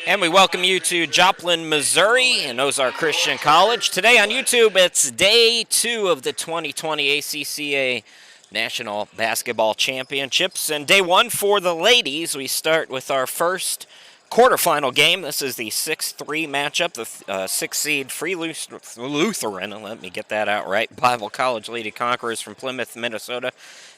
And we welcome you to Joplin, Missouri and Ozark Christian College. Today on YouTube, it's day 2 of the 2020 ACCA National Basketball Championships. And day 1 for the ladies, we start with our first quarterfinal game. This is the 6-3 matchup, the 6th seed Free Lutheran, let me get that out right, Bible College Lady Conquerors from Plymouth, Minnesota,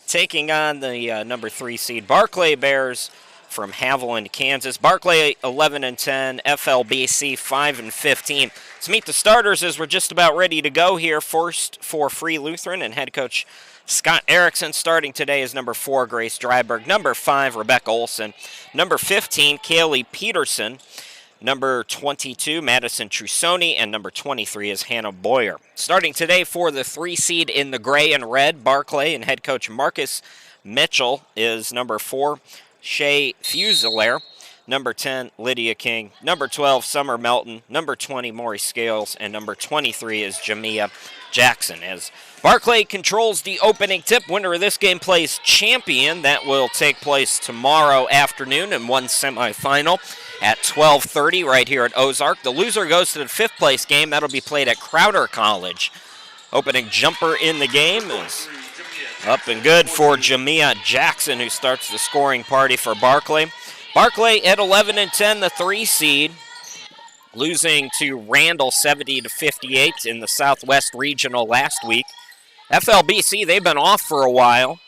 taking on the number 3 seed Barclay Bears from Haviland, Kansas. Barclay 11-10, FLBC 5-15. Let's meet the starters as we're just about ready to go here. First for Free Lutheran and head coach Scott Erickson. Starting today is number 4, Grace Dryberg. Number 5, Rebecca Olson. Number 15, Kaylee Peterson. Number 22, Madison Trusoni. And number 23 is Hannah Boyer. Starting today for the 3 seed in the gray and red, Barclay, and head coach Marcus Mitchell is number 4, Shay Fusilier. Number 10, Lydia King. Number 12, Summer Melton. Number 20, Maury Scales. And number 23 is Jamia Jackson. As Barclay controls the opening tip, winner of this game plays champion. That will take place tomorrow afternoon in one semifinal at 12:30 right here at Ozark. The loser goes to the 5th place game. That'll be played at Crowder College. Opening jumper in the game is up and good for Jamia Jackson, who starts the scoring party for Barclay. Barclay at 11-10, the 3 seed, losing to Randall 70-58 in the Southwest Regional last week. FLBC, they've been off for a while.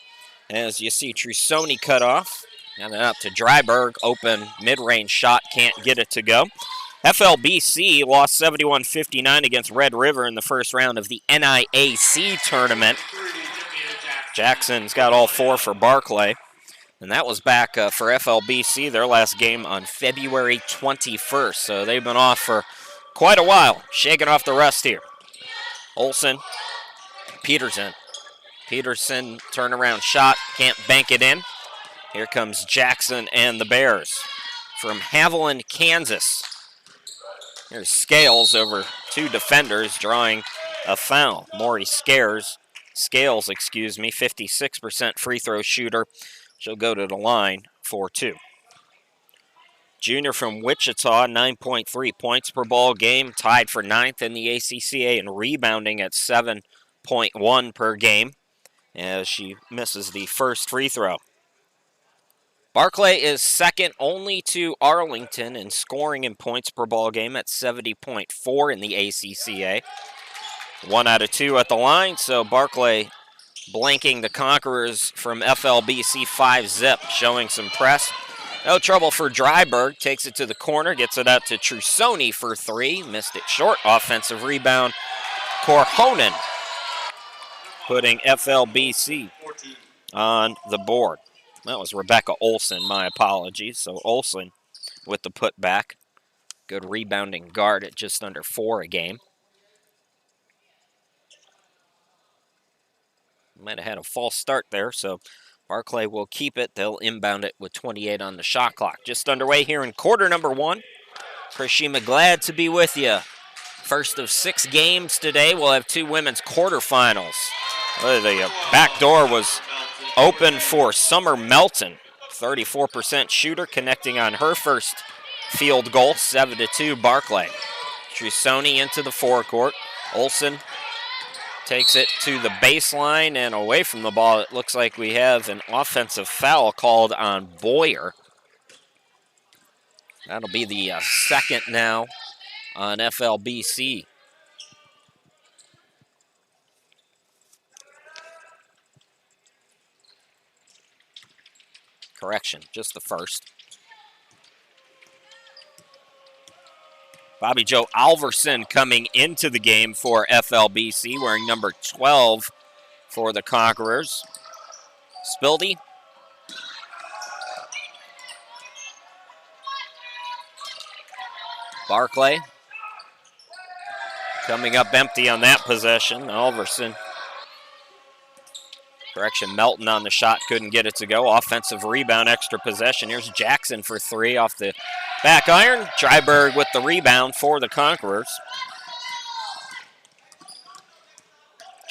As you see, Trusoni cut off. And then up to Dryberg, open mid-range shot, can't get it to go. FLBC lost 71-59 against Red River in the first round of the NIAC tournament. Jackson's got all 4 for Barclay. And that was back for FLBC, their last game on February 21st. So they've been off for quite a while, shaking off the rust here. Olson, Peterson. Peterson, turnaround shot, can't bank it in. Here comes Jackson and the Bears from Haviland, Kansas. Here's Scales over 2 defenders, drawing a foul. Maury Scales, 56% free throw shooter. She'll go to the line for 2. Junior from Wichita, 9.3 points per ball game, tied for 9th in the ACCA and rebounding at 7.1 per game as she misses the first free throw. Barclay is second only to Arlington in scoring in points per ball game at 70.4 in the ACCA. 1 out of 2 at the line, so Barclay blanking the Conquerors from FLBC 5-zip, showing some press. No trouble for Dryberg, takes it to the corner, gets it out to Trusoni for 3, missed it short. Offensive rebound, Corhonen, putting FLBC on the board. That was Rebecca Olson, my apologies. So Olson with the putback. Good rebounding guard at just under 4 a game. Might have had a false start there, so Barclay will keep it. They'll inbound it with 28 on the shot clock. Just underway here in quarter number 1. Chris Shima, glad to be with you. First of 6 games today. We'll have 2 women's quarterfinals. The back door was open for Summer Melton. 34% shooter, connecting on her first field goal. 7-2 Barclay. Trusoni into the forecourt. Olson takes it to the baseline and away from the ball. It looks like we have an offensive foul called on Boyer. That'll be the second now on FLBC. Correction, just the first. Bobby Joe Alverson coming into the game for FLBC, wearing number 12 for the Conquerors. Spildy. Barclay coming up empty on that possession. Alverson. Correction, Melton on the shot, couldn't get it to go. Offensive rebound, extra possession. Here's Jackson for 3 off the back iron. Dryberg with the rebound for the Conquerors.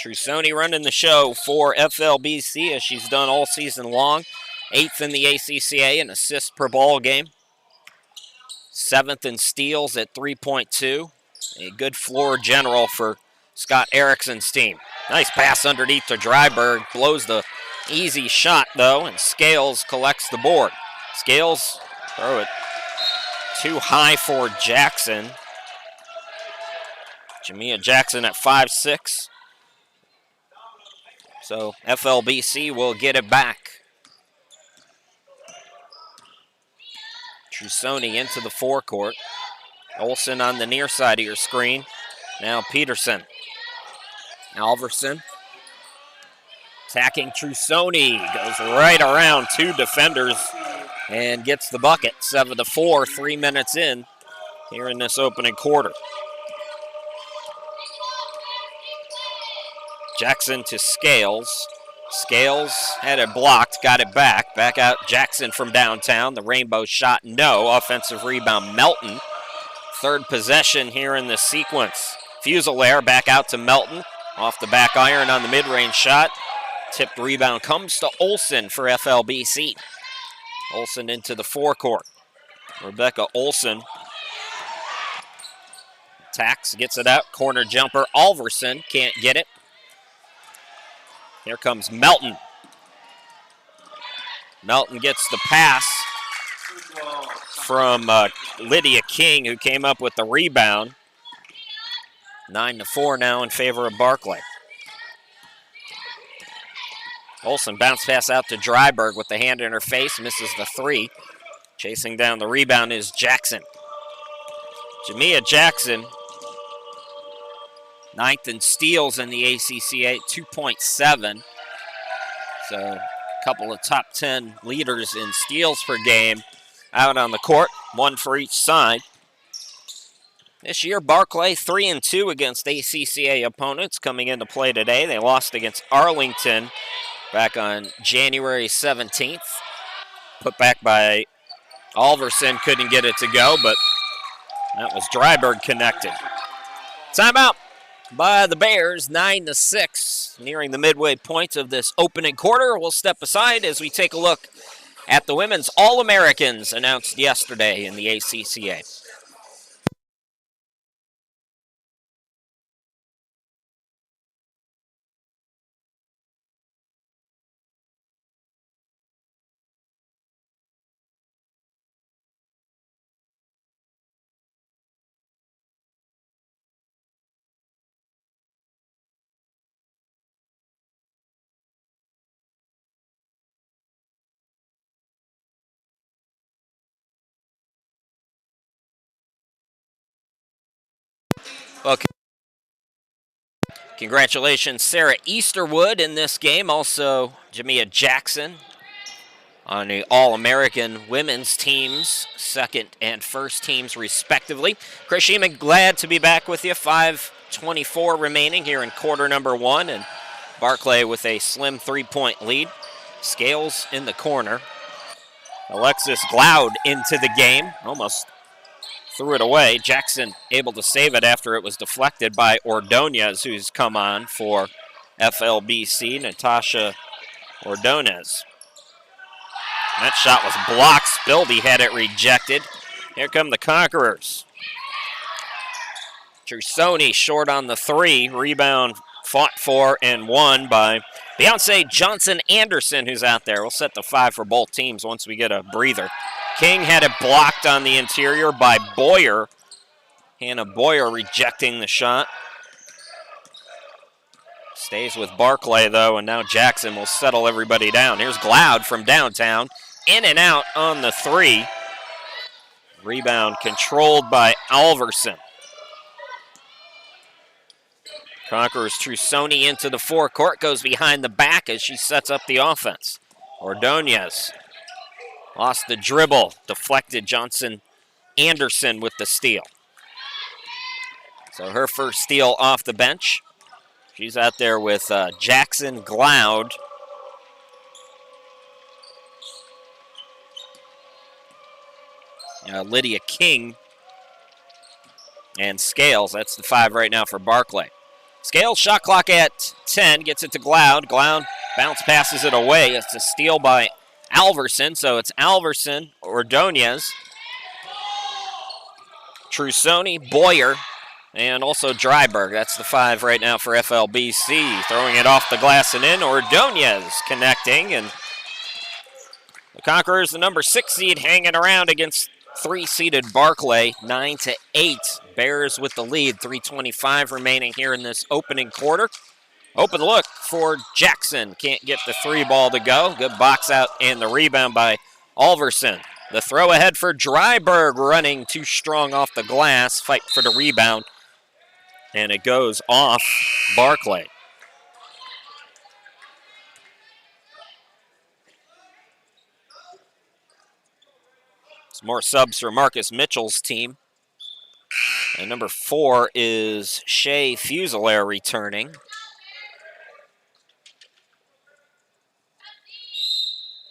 Trusoni running the show for FLBC as she's done all season long. 8th in the ACCA in assists per ball game. 7th in steals at 3.2. A good floor general for Scott Erickson's team. Nice pass underneath to Dryberg. Blows the easy shot, though, and Scales collects the board. Scales throw it too high for Jackson. Jamia Jackson at 5'6". So FLBC will get it back. Trusoni into the forecourt. Olsen on the near side of your screen. Now Peterson. Alverson attacking Trusoni. Goes right around 2 defenders and gets the bucket. 7-4, 3 minutes in here in this opening quarter. Jackson to Scales. Scales had it blocked, got it back. Back out Jackson from downtown. The rainbow shot, no. Offensive rebound, Melton. 3rd possession here in this sequence. Fuselaire back out to Melton. Off the back iron on the mid-range shot. Tipped rebound comes to Olsen for FLBC. Olsen into the forecourt. Rebecca Olsen attacks, gets it out. Corner jumper, Alverson can't get it. Here comes Melton. Melton gets the pass from Lydia King, who came up with the rebound. 9-4 now in favor of Barclay. Olsen bounce pass out to Dryberg with the hand in her face, misses the 3. Chasing down the rebound is Jackson. Jamia Jackson, 9th in steals in the ACCA, 2.7. So a couple of top 10 leaders in steals per game out on the court, 1 for each side. This year, Barclay 3-2 against ACCA opponents coming into play today. They lost against Arlington back on January 17th. Put back by Alverson, couldn't get it to go, but that was Dryberg connected. Timeout by the Bears, 9-6, nearing the midway point of this opening quarter. We'll step aside as we take a look at the women's All-Americans announced yesterday in the ACCA. Well, congratulations, Sarah Easterwood in this game. Also, Jamia Jackson on the All-American women's teams, 2nd and 1st teams respectively. Chris Sheeman, glad to be back with you. 5:24 remaining here in quarter number 1, and Barclay with a slim 3-point lead. Scales in the corner. Alexis Gloud into the game, almost threw it away. Jackson able to save it after it was deflected by Ordonez, who's come on for FLBC, Natasha Ordonez. That shot was blocked. Spilby had it rejected. Here come the Conquerors. Trusoni short on the 3. Rebound fought for and won by Beyonce Johnson-Anderson, who's out there. We'll set the 5 for both teams once we get a breather. King had it blocked on the interior by Boyer. Hannah Boyer rejecting the shot. Stays with Barclay, though, and now Jackson will settle everybody down. Here's Gloud from downtown. In and out on the 3. Rebound controlled by Alverson. Conquerors Trusoni into the forecourt, goes behind the back as she sets up the offense. Ordonez lost the dribble, deflected Johnson-Anderson with the steal. So her first steal off the bench. She's out there with Jackson, Gloud. Lydia King and Scales. That's the 5 right now for Barclay. Scales, shot clock at 10, gets it to Gloud. Gloud bounce passes it away. It's a steal by Alverson, so it's Alverson, Ordonez. Trusoni, Boyer, and also Dryberg. That's the 5 right now for FLBC. Throwing it off the glass and in. Ordonez connecting, and the Conquerors, the number 6 seed, hanging around against 3-seeded Barclay, 9-8. Bears with the lead, 3:25 remaining here in this opening quarter. Open look for Jackson. Can't get the 3 ball to go. Good box out and the rebound by Alverson. The throw ahead for Dryberg, running too strong off the glass. Fight for the rebound. And it goes off Barclay. Some more subs for Marcus Mitchell's team. And number 4 is Shea Fuselaire returning.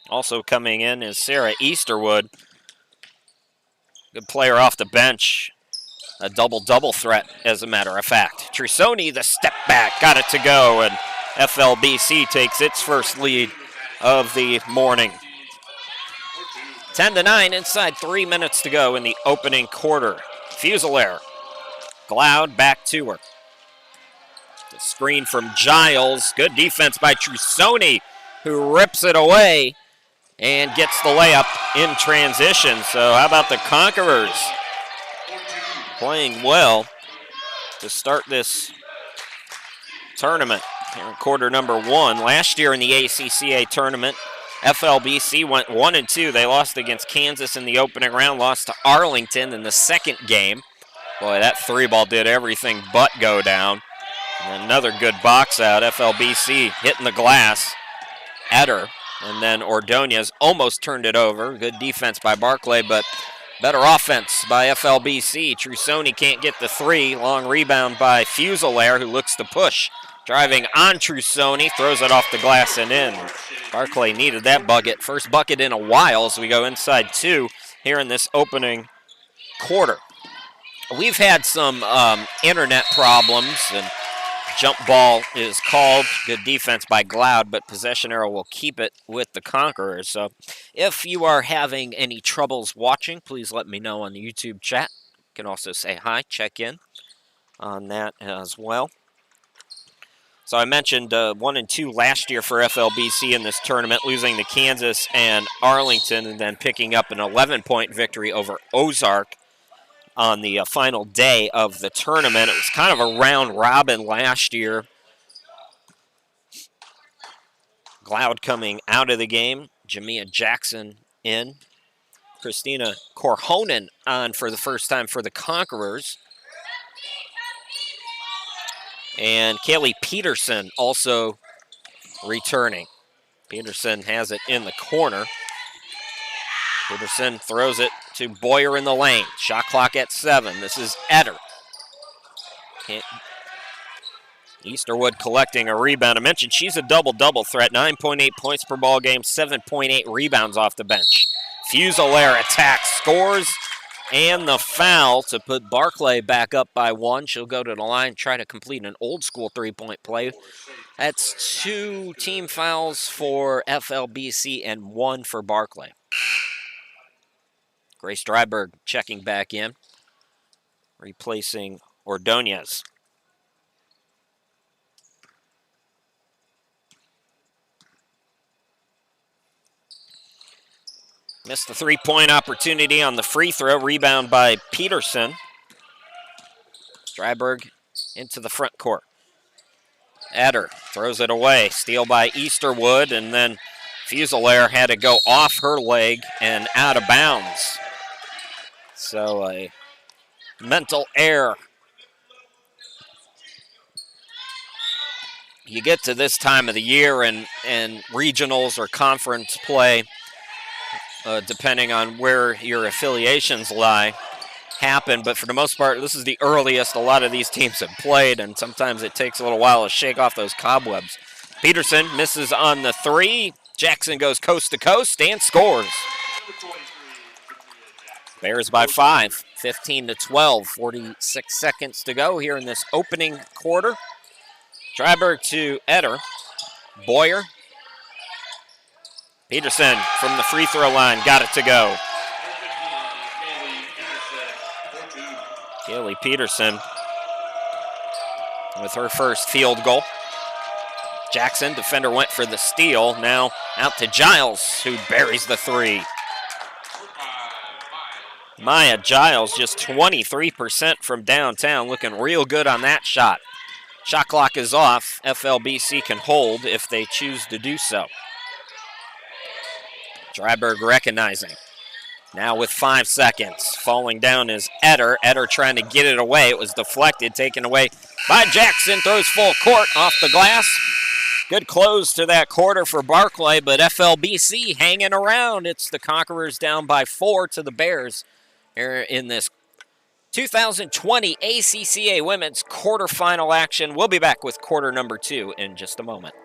Also coming in is Sarah Easterwood. Good player off the bench. A double-double threat, as a matter of fact. Trusoni, the step back, got it to go, and FLBC takes its first lead of the morning. 10-9, inside 3 minutes to go in the opening quarter. Fuselaire, Gloud back to her. The screen from Giles. Good defense by Trusoni, who rips it away and gets the layup in transition. So how about the Conquerors playing well to start this tournament here in quarter number 1. Last year in the ACCA tournament, FLBC went 1-2. They lost against Kansas in the opening round, lost to Arlington in the second game. Boy, that 3 ball did everything but go down. And another good box out. FLBC hitting the glass. Eder, and then Ordonez almost turned it over. Good defense by Barclay, but better offense by FLBC. Trusoni can't get the 3. Long rebound by Fuselaire, who looks to push. Driving on Trusoni, throws it off the glass and in. Barclay needed that bucket. First bucket in a while as we go inside 2 here in this opening quarter. We've had some internet problems, and jump ball is called. Good defense by Gloud, but possession arrow will keep it with the Conquerors. So if you are having any troubles watching, please let me know on the YouTube chat. You can also say hi, check in on that as well. So I mentioned 1-2 last year for FLBC in this tournament, losing to Kansas and Arlington, and then picking up an 11-point victory over Ozark on the final day of the tournament. It was kind of a round robin last year. Gloud coming out of the game. Jamia Jackson in. Christina Korhonen on for the first time for the Conquerors. And Kaylee Peterson also returning. Peterson has it in the corner. Peterson throws it to Boyer in the lane. Shot clock at 7. This is Eder. Easterwood collecting a rebound. I mentioned she's a double-double threat. 9.8 points per ball game, 7.8 rebounds off the bench. Fuselaire attacks, scores, and the foul to put Barclay back up by 1. She'll go to the line, try to complete an old-school 3-point play. That's 2 team fouls for FLBC and 1 for Barclay. Grace Dryberg checking back in, replacing Ordonez. Missed the 3-point opportunity on the free throw. Rebound by Peterson. Dryberg into the front court. Eder throws it away. Steal by Easterwood, and then Fuselaire had to go off her leg and out of bounds. So a mental error. You get to this time of the year and regionals or conference play, depending on where your affiliations lie, happen. But for the most part, this is the earliest a lot of these teams have played, and sometimes it takes a little while to shake off those cobwebs. Peterson misses on the 3. Jackson goes coast to coast and scores. Bears by 5, 15-12, 46 seconds to go here in this opening quarter. Dryberg to Eder. Boyer. Peterson from the free throw line, got it to go. Kaylee Peterson with her first field goal. Jackson, defender, went for the steal. Now out to Giles, who buries the three. Maya Giles, just 23% from downtown, looking real good on that shot. Shot clock is off. FLBC can hold if they choose to do so. Dryberg recognizing. Now with 5 seconds. Falling down is Eder. Eder trying to get it away. It was deflected, taken away by Jackson. Throws full court off the glass. Good close to that quarter for Barclay, but FLBC hanging around. It's the Conquerors down by 4 to the Bears here in this 2020 ACCA Women's quarterfinal action. We'll be back with quarter number 2 in just a moment.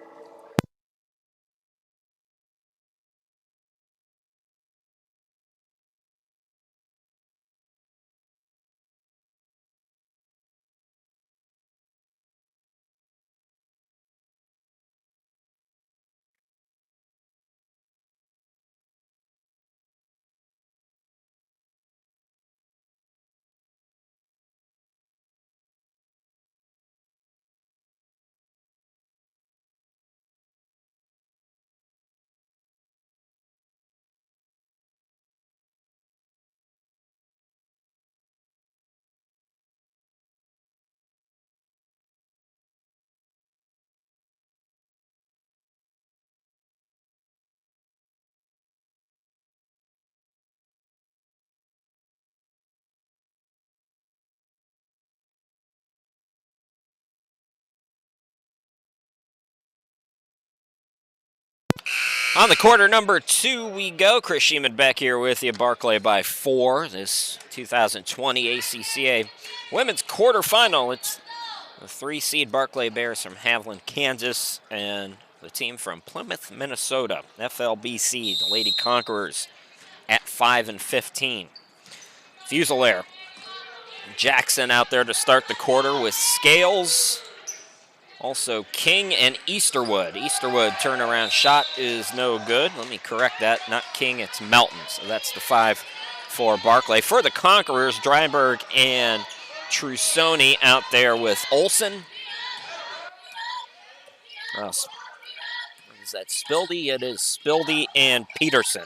On the quarter number 2 we go. Chris Sheeman back here with you. Barclay by 4. This 2020 ACCA Women's quarterfinal. It's the 3-seed Barclay Bears from Haviland, Kansas, and the team from Plymouth, Minnesota. FLBC, the Lady Conquerors, at 5-15. Fuselaire. Jackson out there to start the quarter with Scales. Also King and Easterwood. Easterwood turnaround shot is no good. Let me correct that. Not King, it's Melton. So that's the 5 for Barclay. For the Conquerors, Dryberg and Trusoni out there with Olson. Is that Spildy? It is Spildy and Peterson.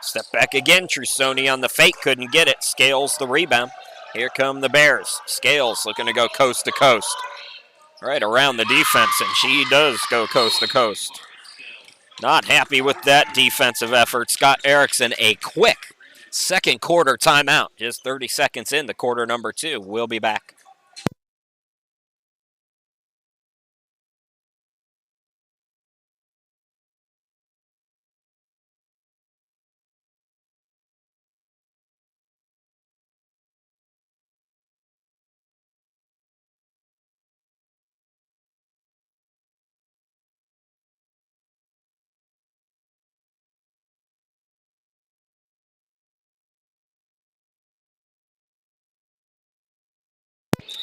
Step back again. Trusoni on the fake. Couldn't get it. Scales the rebound. Here come the Bears. Scales looking to go coast to coast. Right around the defense, and she does go coast to coast. Not happy with that defensive effort. Scott Erickson, a quick second quarter timeout. Just 30 seconds into quarter number 2. We'll be back.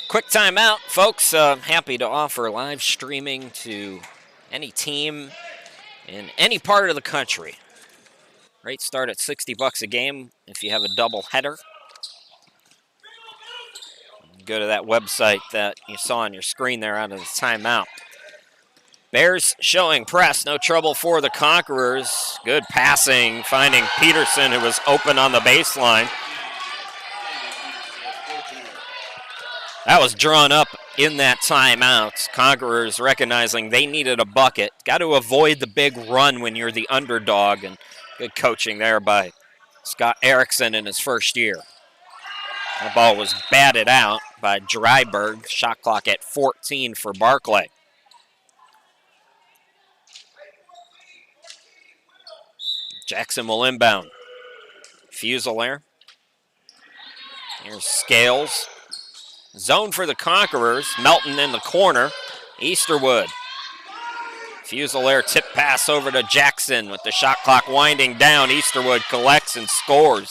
Quick timeout, folks. Happy to offer live streaming to any team in any part of the country. Rates start at $60 a game if you have a double header. Go to that website that you saw on your screen there out of the timeout. Bears showing press, no trouble for the Conquerors. Good passing, finding Peterson, who was open on the baseline. That was drawn up in that timeout. Conquerors recognizing they needed a bucket. Got to avoid the big run when you're the underdog, and good coaching there by Scott Erickson in his first year. The ball was batted out by Dryberg. Shot clock at 14 for Barclay. Jackson will inbound. Fuselaire. Here's Scales. Zone for the Conquerors. Melton in the corner. Easterwood. Fuselaire tip pass over to Jackson with the shot clock winding down. Easterwood collects and scores.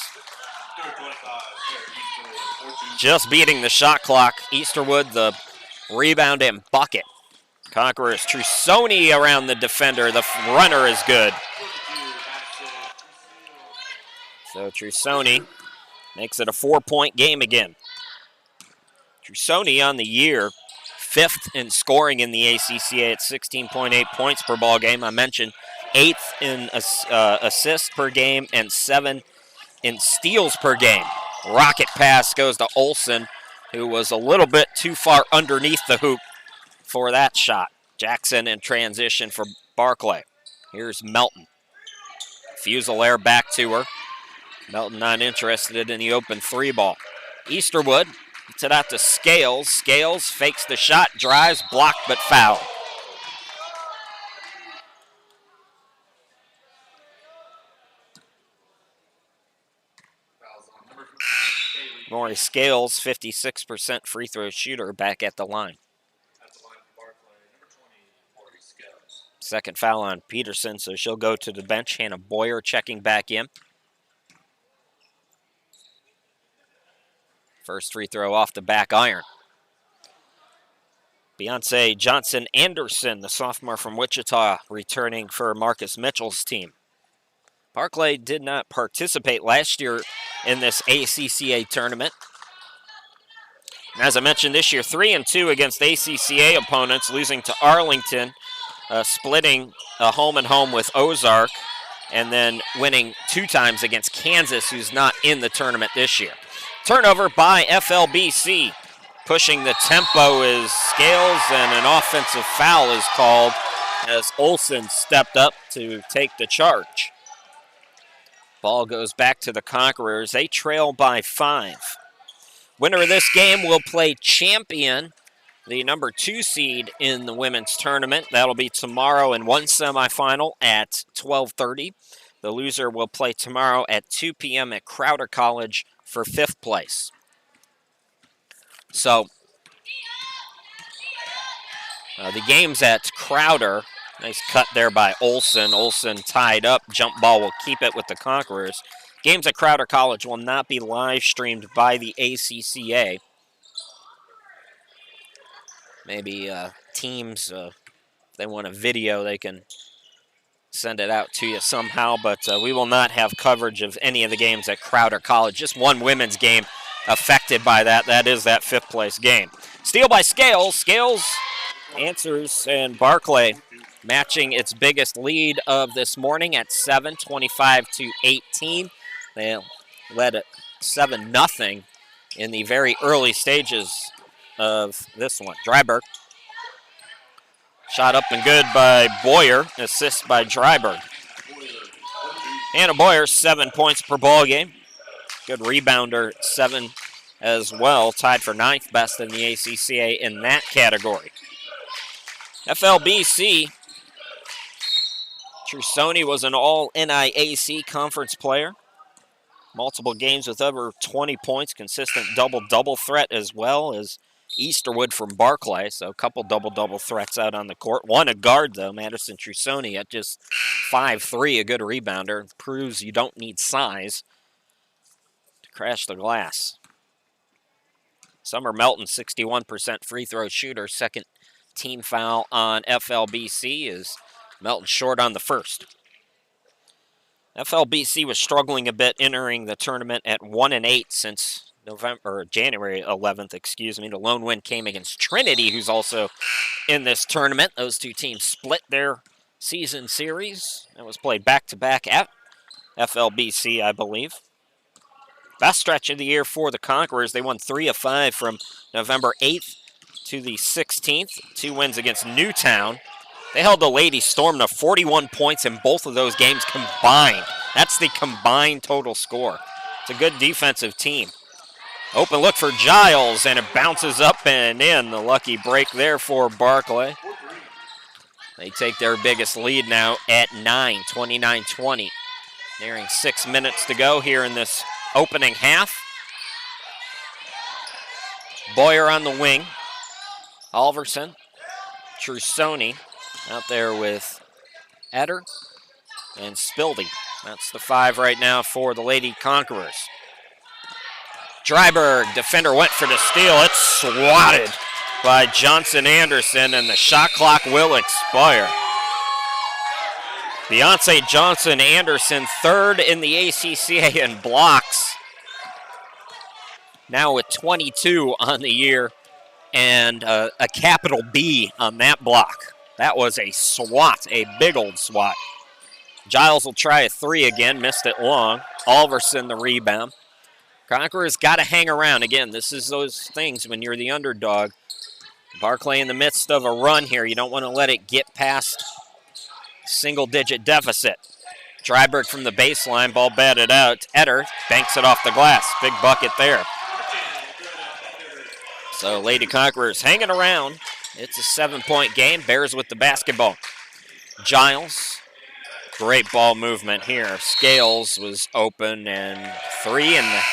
Just beating the shot clock. Easterwood the rebound and bucket. Conquerors. Trusoni around the defender. The runner is good. So Trusoni makes it a 4-point game again. Trusoni on the year, 5th in scoring in the ACCA at 16.8 points per ball game. I mentioned 8th in assists per game and 7 in steals per game. Rocket pass goes to Olsen, who was a little bit too far underneath the hoop for that shot. Jackson in transition for Barclay. Here's Melton. Fuselaire back to her. Melton not interested in the open 3 ball. Easterwood gets it out to Scales. Scales fakes the shot, drives, blocked, but fouled. Maury Scales, 56% free throw shooter, back at the line. Second foul on Peterson, so she'll go to the bench. Hannah Boyer checking back in. First free throw off the back iron. Beyonce Johnson-Anderson, the sophomore from Wichita, returning for Marcus Mitchell's team. Barclay did not participate last year in this ACCA tournament. And as I mentioned this year, 3-2 against ACCA opponents, losing to Arlington, splitting a home-and-home with Ozark, and then winning 2 times against Kansas, who's not in the tournament this year. Turnover by FLBC. Pushing the tempo is Scales, and an offensive foul is called as Olsen stepped up to take the charge. Ball goes back to the Conquerors. They trail by 5. Winner of this game will play champion, the number 2 seed in the women's tournament. That'll be tomorrow in one semifinal at 12:30. The loser will play tomorrow at 2 p.m. at Crowder College for 5th place. So, the game's at Crowder. Nice cut there by Olsen. Olsen tied up. Jump ball will keep it with the Conquerors. Games at Crowder College will not be live streamed by the ACCA. Maybe teams, if they want a video, they can send it out to you somehow, but we will not have coverage of any of the games at Crowder College. Just one women's game affected by that. That is that 5th place game. Steal by Scales. Scales answers, and Barclay matching its biggest lead of this morning at 7, 25-18. They led it 7-0 in the very early stages of this one. Dryberg. Shot up and good by Boyer. Assist by Dryberg. Hannah Boyer, 7 points per ball game. Good rebounder, 7 as well. Tied for 9th best in the ACCA in that category. FLBC. Trusoni was an all-NIAC conference player. Multiple games with over 20 points. Consistent double-double threat as well as Easterwood from Barclay, so a couple double-double threats out on the court. One a guard, though, Madison Trusoni at just 5'3", a good rebounder. Proves you don't need size to crash the glass. Summer Melton, 61% free throw shooter. Second team foul on FLBC is Melton short on the first. FLBC was struggling a bit entering the tournament at 1-8 since January 11th, The lone win came against Trinity, who's also in this tournament. Those 2 teams split their season series. That was played back-to-back at FLBC, I believe. Best stretch of the year for the Conquerors. They won 3 of 5 from November 8th to the 16th. 2 wins against Newtown. They held the Lady Storm to 41 points in both of those games combined. That's the combined total score. It's a good defensive team. Open look for Giles, and it bounces up and in. The lucky break there for Barclay. They take their biggest lead now at 9, 29-20. Nearing 6 minutes to go here in this opening half. Boyer on the wing. Alverson, Trusoni out there with Eder and Spildy. That's the 5 right now for the Lady Conquerors. Dryberg, defender went for the steal. It's swatted by Johnson-Anderson, and the shot clock will expire. Beyonce Johnson-Anderson, 3rd in the ACCA in blocks. now with 22 on the year and a capital B on that block. That was a swat, a big old swat. Giles will try a three again, missed it long. Alverson the rebound. Conqueror's got to hang around. Again, this is those things when you're the underdog. Barclay in the midst of a run here. You don't want to let it get past single-digit deficit. Dryberg from the baseline, ball batted out. Etter banks it off the glass. Big bucket there. So Lady Conquerors hanging around. It's a 7-point game. Bears with the basketball. Giles, great ball movement here. Scales was open and three, and the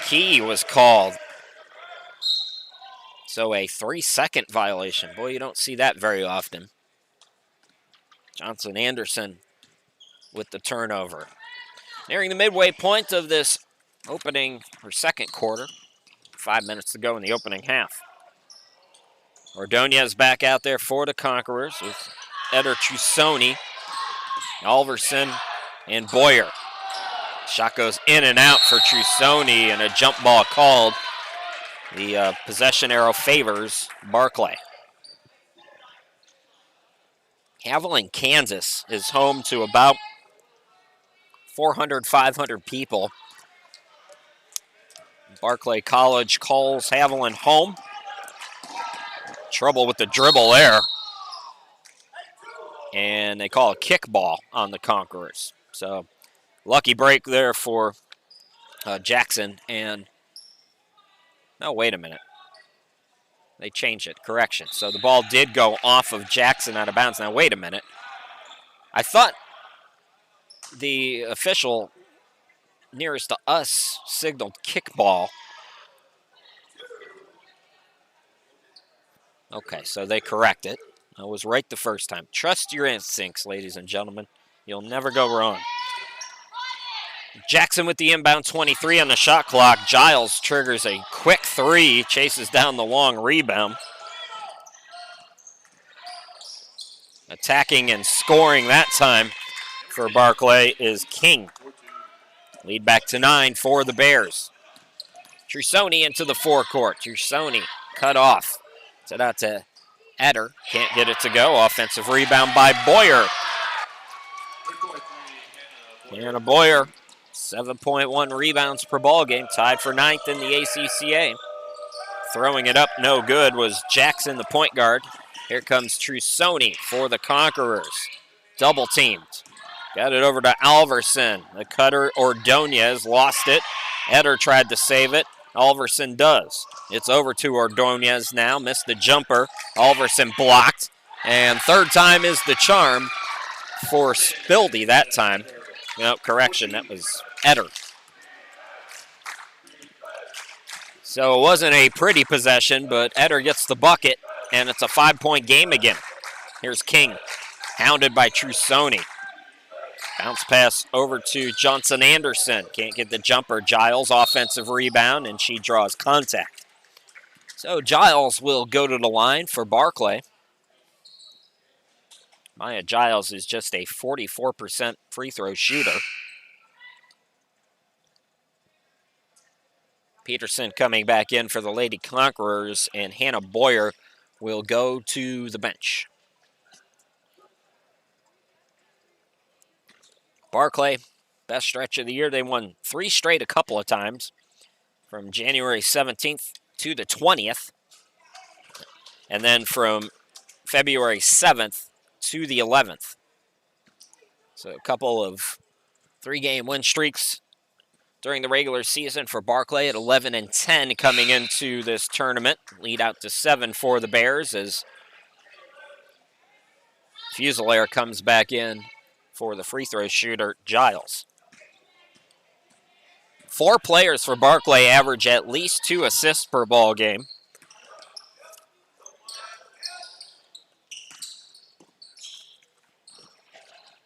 key was called. So a 3-second violation. Boy, you don't see that very often. Johnson Anderson with the turnover. Nearing the midway point of this opening or second quarter. 5 minutes to go in the opening half. Ordonez back out there for the Conquerors with Eder Trusoni, Alverson, and Boyer. Shot goes in and out for Trusoni, and a jump ball called. The possession arrow favors Barclay. Haviland, Kansas is home to about 400, 500 people. Barclay College calls Haviland home. Trouble with the dribble there. And they call a kickball on the Conquerors. So lucky break there for Jackson. And no, wait a minute. They changed it. Correction. So the ball did go off of Jackson out of bounds. Now, wait a minute. I thought the official nearest to us signaled kickball. Okay, so they correct it. I was right the first time. Trust your instincts, ladies and gentlemen. You'll never go wrong. Jackson with the inbound 23 on the shot clock. Giles triggers a quick three, chases down the long rebound. Attacking and scoring that time for Barclay is King. Lead back to 9 for the Bears. Trusoni into the forecourt. Trusoni cut off. Set out to Eder. Can't get it to go. Offensive rebound by Boyer. And a Boyer, 7.1 rebounds per ball game, tied for 9th in the ACCA. Throwing it up, no good, was Jackson, the point guard. Here comes Trusoni for the Conquerors. Double teamed. Got it over to Alverson. The cutter, Ordonez, lost it. Eder tried to save it. Alverson does. It's over to Ordonez now. Missed the jumper. Alverson blocked. And third time is the charm for Spildy that time. No, correction, that was Eder. So it wasn't a pretty possession, but Eder gets the bucket, and it's a 5-point game again. Here's King, hounded by Trusoni. Bounce pass over to Johnson Anderson. Can't get the jumper. Giles, offensive rebound, and she draws contact. So Giles will go to the line for Barclay. Maya Giles is just a 44% free throw shooter. Peterson coming back in for the Lady Conquerors, and Hannah Boyer will go to the bench. Barclay, best stretch of the year. They won 3 straight a couple of times from January 17th to the 20th. And then from February 7th to the 11th. So a couple of 3-game win streaks during the regular season for Barclay at 11-10 coming into this tournament. Lead out to 7 for the Bears as Fusilier comes back in for the free throw shooter, Giles. 4 players for Barclay average at least 2 assists per ball game.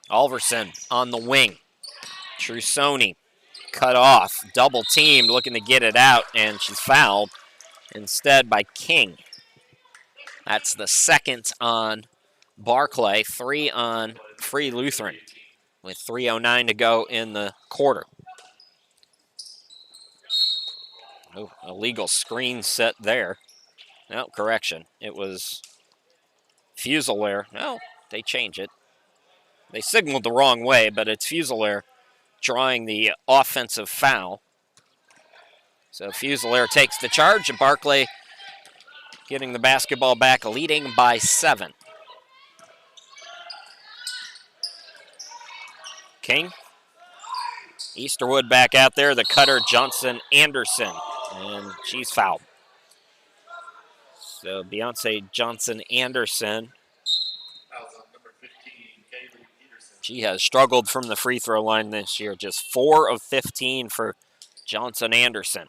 Alverson on the wing. Trusoni cut off, double teamed, looking to get it out, and she's fouled instead by King. That's the second on Barclay, 3 on Free Lutheran with 3:09 to go in the quarter. Oh, illegal screen set there. No, correction. It was Fusilier. No, they change it. They signaled the wrong way, but it's Fusilier drawing the offensive foul. So Fusilier takes the charge, and Barclay getting the basketball back, leading by 7. King. Easterwood back out there, the cutter Johnson Anderson, and she's fouled. So Beyonce Johnson Anderson, she has struggled from the free throw line this year, just 4 of 15 for Johnson Anderson.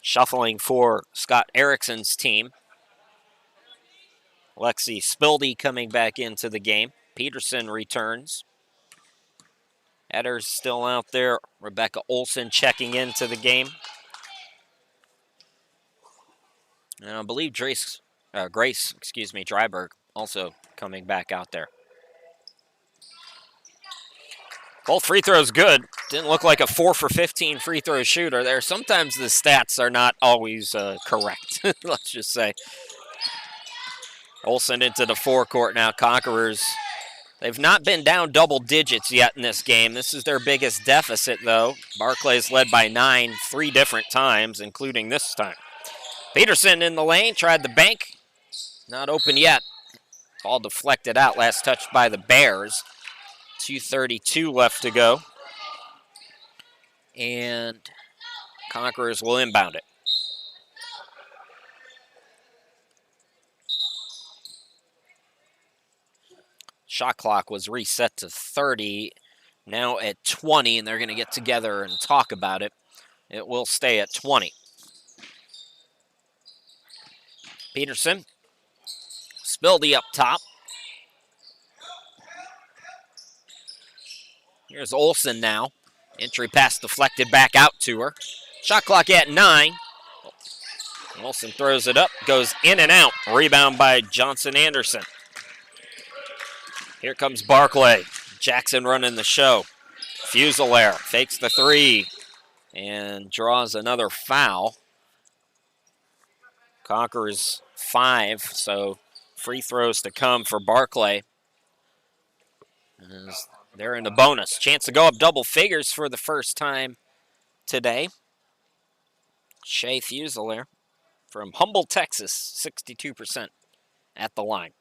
Shuffling for Scott Erickson's team. Lexi Spildy coming back into the game. Peterson returns. Edder's still out there. Rebecca Olson checking into the game. And I believe Grace Dryberg also coming back out there. Both free throws good. Didn't look like a 4 for 15 free throw shooter there. Sometimes the stats are not always correct, let's just say. Olsen into the forecourt now. Conquerors, they've not been down double digits yet in this game. This is their biggest deficit, though. Barclay's led by 9 3 different times, including this time. Peterson in the lane, tried the bank. Not open yet. Ball deflected out, last touched by the Bears. 2:32 left to go. And Conquerors will inbound it. Shot clock was reset to 30, now at 20, and they're going to get together and talk about it. It will stay at 20. Peterson, Spildy up top. Here's Olsen now. Entry pass deflected back out to her. Shot clock at 9. Olsen throws it up, goes in and out. Rebound by Johnson Anderson. Here comes Barclay. Jackson running the show. Fusilier fakes the 3 and draws another foul. Conquerors 5, so free throws to come for Barclay. As they're in the bonus. Chance to go up double figures for the first time today. Shea Fusilier from Humble, Texas, 62% at the line.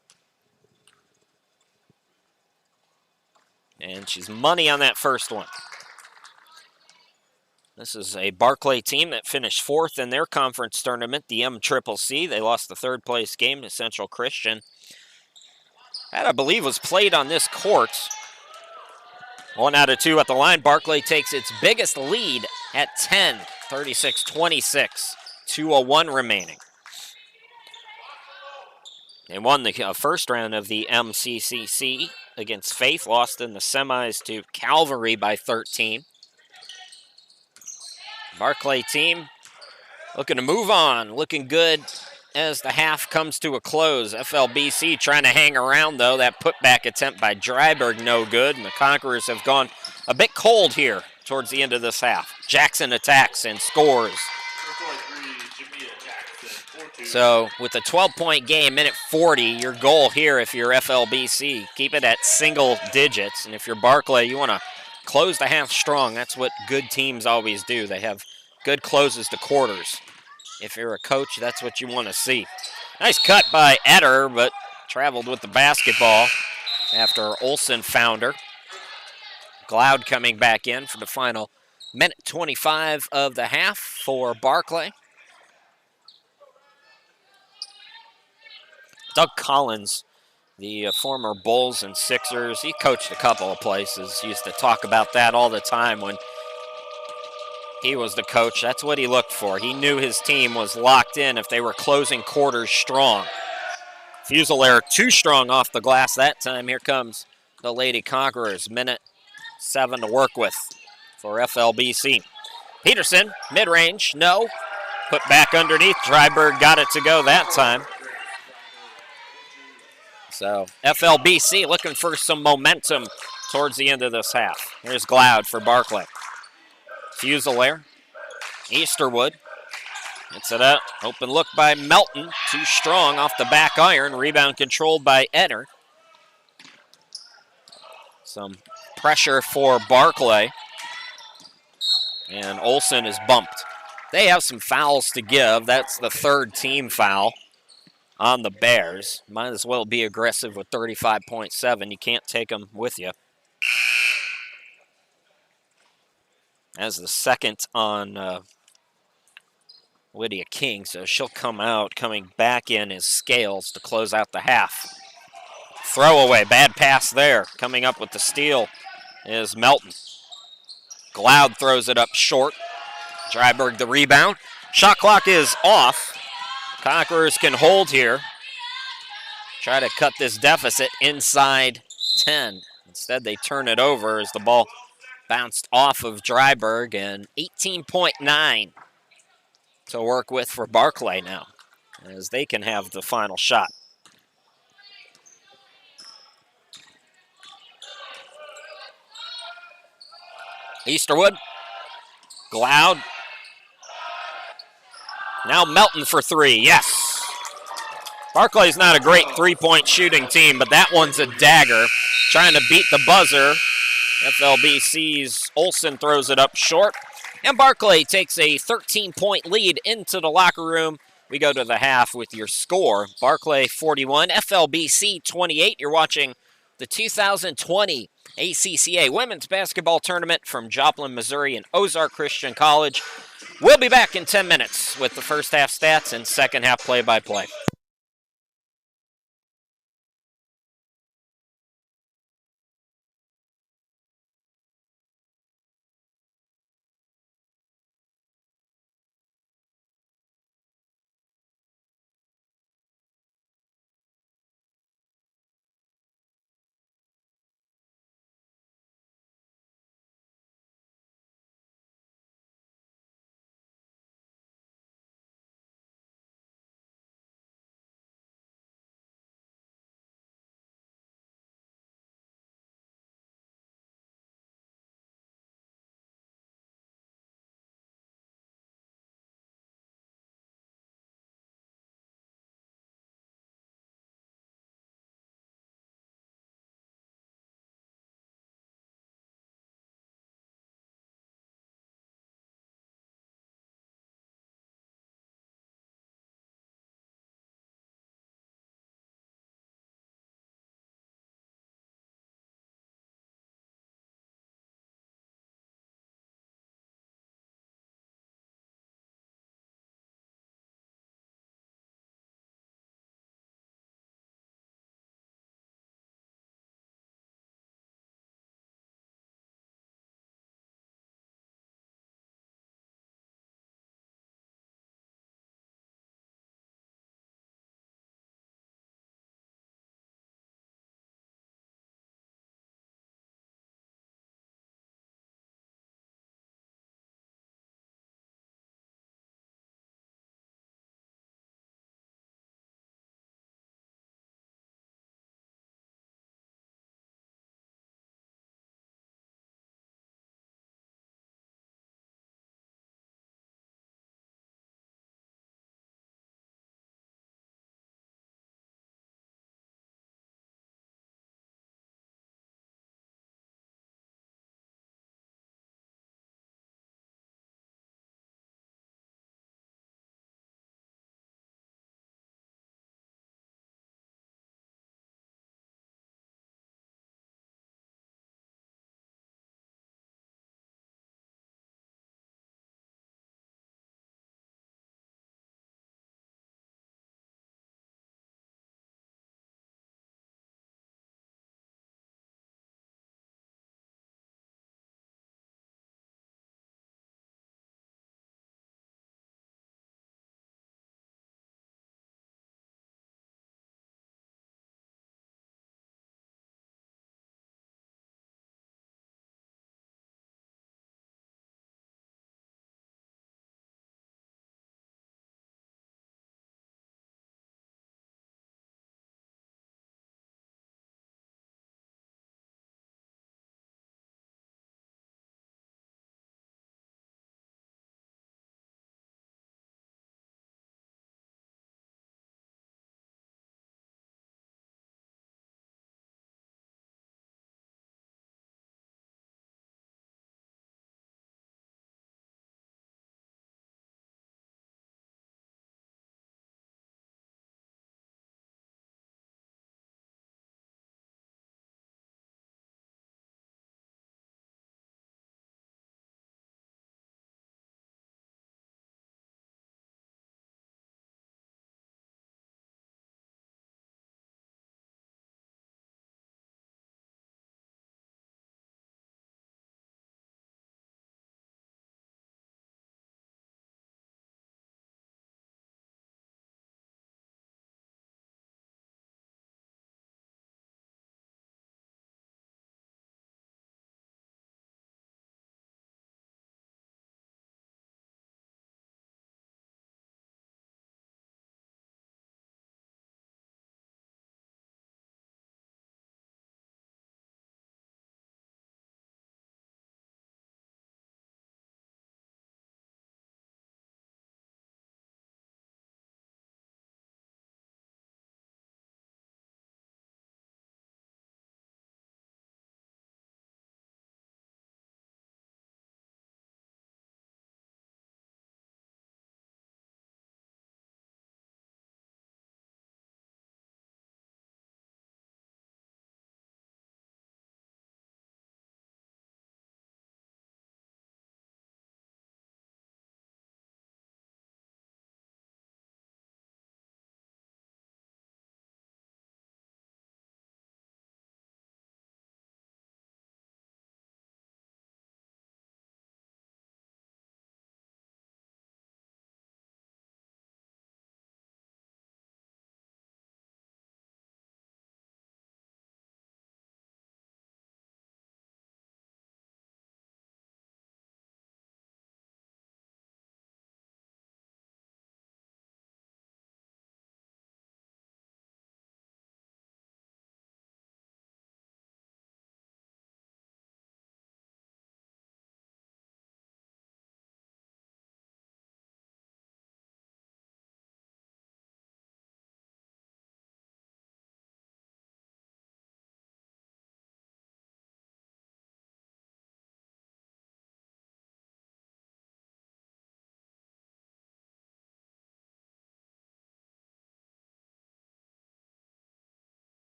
And she's money on that first one. This is a Barclay team that finished 4th in their conference tournament, the MCCC. They lost the 3rd place game to Central Christian. That, I believe, was played on this court. 1 out of 2 at the line. Barclay takes its biggest lead at 10, 36-26, 2:01 remaining. They won the first round of the MCCC against Faith, lost in the semis to Calvary by 13. Barclay team looking to move on, looking good as the half comes to a close. FLBC trying to hang around, though. That putback attempt by Dryberg, no good, and the Conquerors have gone a bit cold here towards the end of this half. Jackson attacks and scores. So with a 12-point game, minute 40, your goal here if you're FLBC, keep it at single digits. And if you're Barclay, you want to close the half strong. That's what good teams always do. They have good closes to quarters. If you're a coach, that's what you want to see. Nice cut by Eder, but traveled with the basketball after Olsen found her. Gloud coming back in for the final minute 25 of the half for Barclay. Doug Collins, the former Bulls and Sixers, he coached a couple of places. He used to talk about that all the time when he was the coach. That's what he looked for. He knew his team was locked in if they were closing quarters strong. Fusilier too strong off the glass that time. Here comes the Lady Conquerors. Minute 7 to work with for FLBC. Peterson, mid-range, no. Put back underneath. Dryberg got it to go that time. So FLBC looking for some momentum towards the end of this half. Here's Gloud for Barclay. Fusilier, Easterwood, Gets it out. Open look by Melton. Too strong off the back iron. Rebound controlled by Etter. Some pressure for Barclay. And Olsen is bumped. They have some fouls to give. That's the third team foul on the Bears. Might as well be aggressive with 35.7. You can't take them with you. As the second on Lydia King, so she'll come out. Coming back in is Scales to close out the half. Throwaway, bad pass there. Coming up with the steal is Melton. Gloud throws it up short. Dryberg the rebound. Shot clock is off. Conquerors can hold here. Try to cut this deficit inside 10. Instead, they turn it over as the ball bounced off of Dryberg, and 18.9 to work with for Barclay now, as they can have the final shot. Easterwood. Gloud. Now Melton for three. Yes. Barclay's not a great three-point shooting team, but that one's a dagger. Trying to beat the buzzer. FLBC's Olsen throws it up short. And Barclay takes a 13-point lead into the locker room. We go to the half with your score. Barclay 41, FLBC 28. You're watching the 2020 ACCA Women's Basketball Tournament from Joplin, Missouri and Ozark Christian College. We'll be back in 10 minutes with the first half stats and second half play-by-play.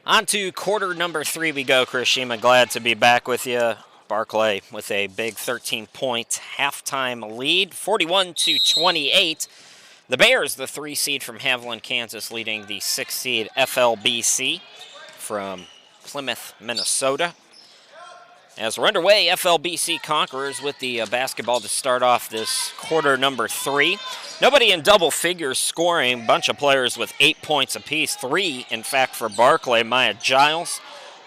On to quarter number 3 we go, Chris Shima. Glad to be back with you. Barclay with a big 13-point halftime lead, 41-28. The Bears, the 3 seed from Haviland, Kansas, leading the 6 seed FLBC from Plymouth, Minnesota. As we're underway, FLBC Conquerors with the basketball to start off this quarter number 3. Nobody in double figures scoring. Bunch of players with 8 points apiece. 3, in fact, for Barclay. Maya Giles.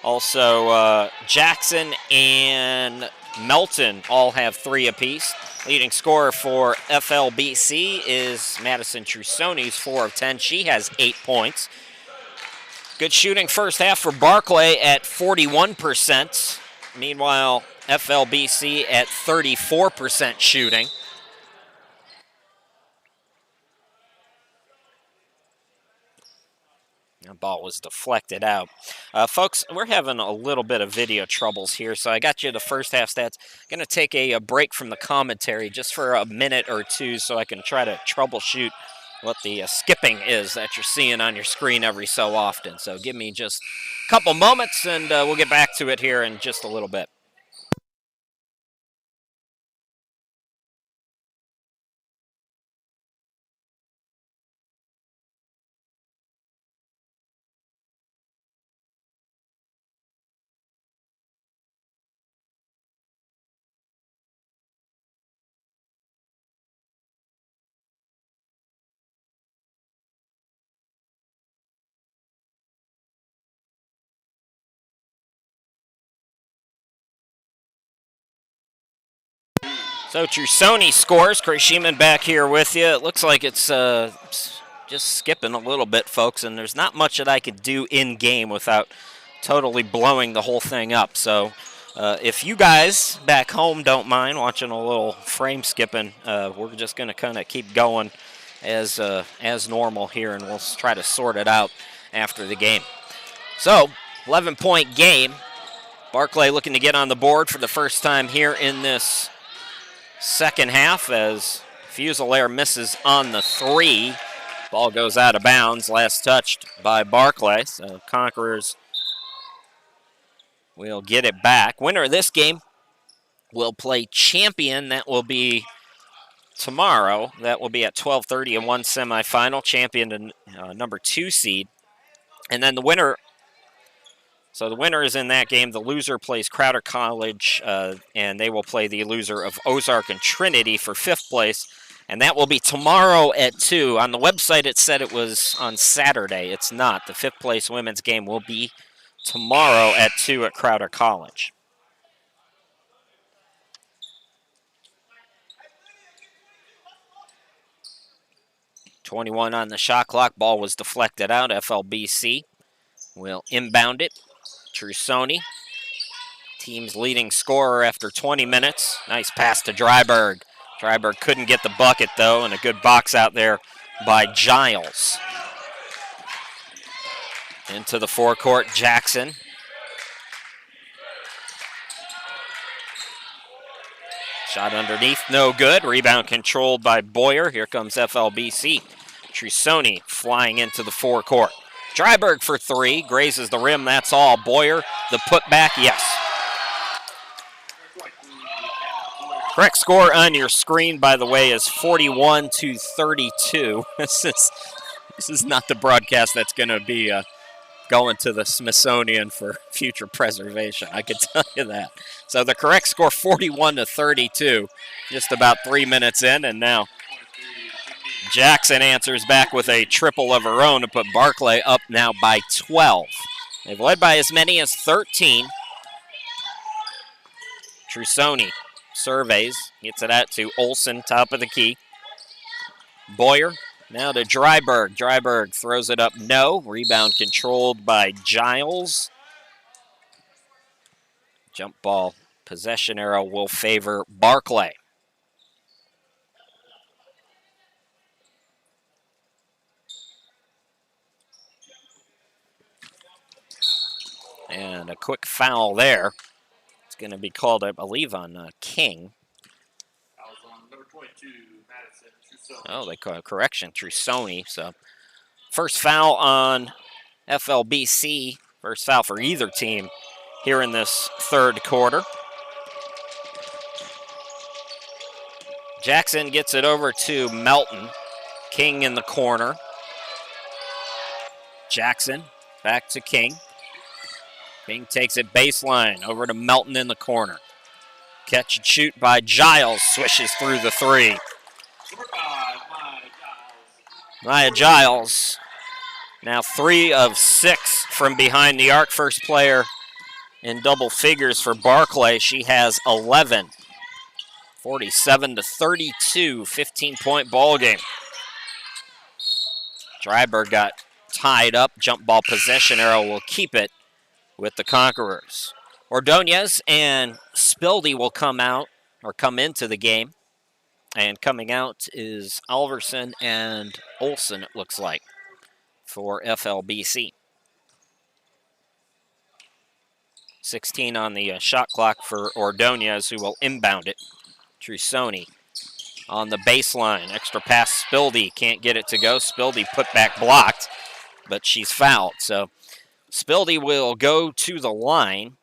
Also, Jackson and Melton all have 3 apiece. Leading scorer for FLBC is Madison Trusoni's 4 of 10. She has 8 points. Good shooting first half for Barclay at 41%. Meanwhile, FLBC at 34% shooting. The ball was deflected out. Folks, we're having a little bit of video troubles here, so I got you the first half stats. Going to take a break from the commentary just for a minute or two so I can try to troubleshoot what the skipping is that you're seeing on your screen every so often. So give me just a couple moments, and we'll get back to it here in just a little bit. So Trusoni scores. Chris Sheeman back here with you. It looks like it's just skipping a little bit, folks, and there's not much that I could do in-game without totally blowing the whole thing up. So if you guys back home don't mind watching a little frame skipping, we're just going to kind of keep going as normal here, and we'll try to sort it out after the game. So, 11-point game. Barclay looking to get on the board for the first time here in this second half as Fusilier misses on the 3. Ball goes out of bounds, last touched by Barclay. So Conquerors will get it back. Winner of this game will play Champion. That will be tomorrow. That will be at 12:30 in one semifinal. Champion to number 2 seed. And then the winner. So the winner is in that game. The loser plays Crowder College, and they will play the loser of Ozark and Trinity for 5th place. And that will be tomorrow at 2. On the website, it said it was on Saturday. It's not. The 5th place women's game will be tomorrow at 2 at Crowder College. .21 on the shot clock. Ball was deflected out. FLBC will inbound it. Trusoni, team's leading scorer after 20 minutes. Nice pass to Dryberg. Dryberg couldn't get the bucket, though, and a good box out there by Giles. Into the forecourt, Jackson. Shot underneath, no good. Rebound controlled by Boyer. Here comes FLBC. Trusoni flying into the forecourt. Dryberg for 3, grazes the rim, that's all. Boyer, the putback, yes. Correct score on your screen, by the way, is 41-32. This is not the broadcast that's going to be going to the Smithsonian for future preservation, I can tell you that. So the correct score, 41-32, just about 3 minutes in, and now Jackson answers back with a triple of her own to put Barclay up now by 12. They've led by as many as 13. Trusoni surveys, gets it out to Olsen, top of the key. Boyer, now to Dryberg. Dryberg throws it up, no. Rebound controlled by Giles. Jump ball possession arrow will favor Barclay. And a quick foul there. It's going to be called, I believe, on King. Number 22, Madison Trusoni. Oh, they call it correction, Trusoni. So first foul on FLBC First foul for either team here in this third quarter. Jackson gets it over to Melton. King in the corner. Jackson back to King. King takes it baseline over to Melton in the corner. Catch and shoot by Giles. Swishes through the three. Maya Giles now 3 of 6 from behind the arc. First player in double figures for Barclay. She has 11. 47-32, 15-point ball game. Dryberg got tied up. Jump ball possession arrow will keep it with the Conquerors. Ordonez and Spildy will come into the game. And coming out is Alverson and Olson, it looks like, for FLBC. 16 on the shot clock for Ordonez, who will inbound it. Trusoni on the baseline. Extra pass, Spildy can't get it to go. Spildy put back blocked, but she's fouled. So Spildy will go to the line.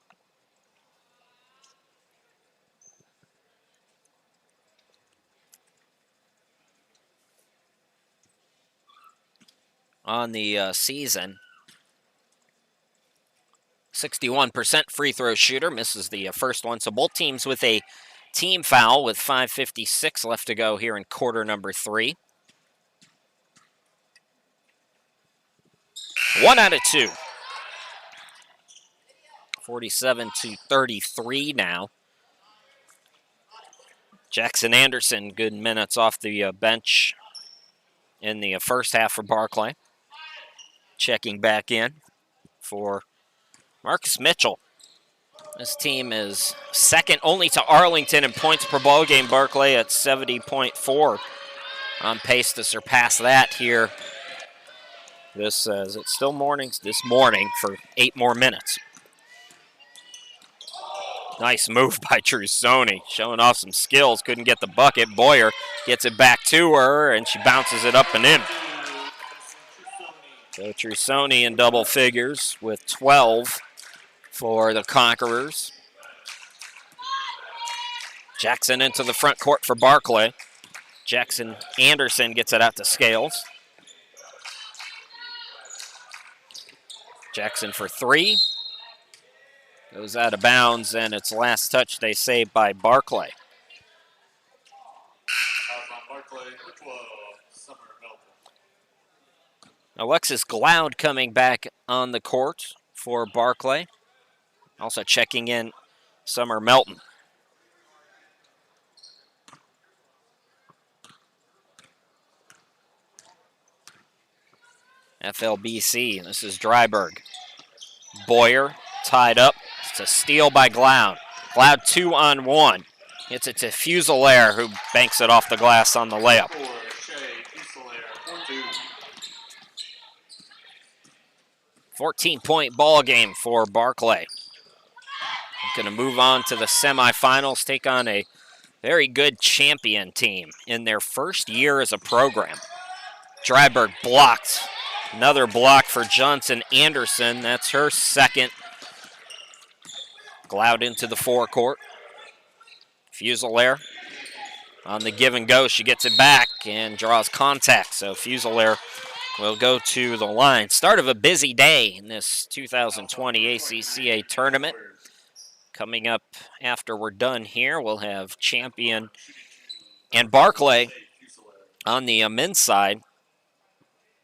On the season. 61% free throw shooter, misses the first one. So both teams with a team foul with 5:56 left to go here in quarter number 3. 1 out of 2. 47-33 now. Jackson Anderson, good minutes off the bench in the first half for Barclay. Checking back in for Marcus Mitchell. This team is second only to Arlington in points per ball game. Barclay at 70.4, on pace to surpass that here. This is it still mornings this morning for 8 more minutes. Nice move by Trusoni, showing off some skills. Couldn't get the bucket. Boyer gets it back to her, and she bounces it up and in. So Trusoni in double figures with 12 for the Conquerors. Jackson into the front court for Barclay. Jackson Anderson gets it out to Scales. Jackson for 3. Goes out of bounds, and its last touch, they say, by Barclay. Alexis Gloud coming back on the court for Barclay. Also checking in Summer Melton. FLBC, this is Dryberg. Boyer tied up. It's a steal by Gloud. Gloud 2-on-1. Hits it to Fuselaire, who banks it off the glass on the layup. 14-point ball game for Barclay. Going to move on to the semifinals, take on a very good champion team in their first year as a program. Dryberg blocked. Another block for Johnson Anderson. That's her second. Gloud into the forecourt. Fuselaire on the give and go. She gets it back and draws contact. So Fuselaire will go to the line. Start of a busy day in this 2020 ACCA tournament. Coming up after we're done here, we'll have Champion and Barclay on the men's side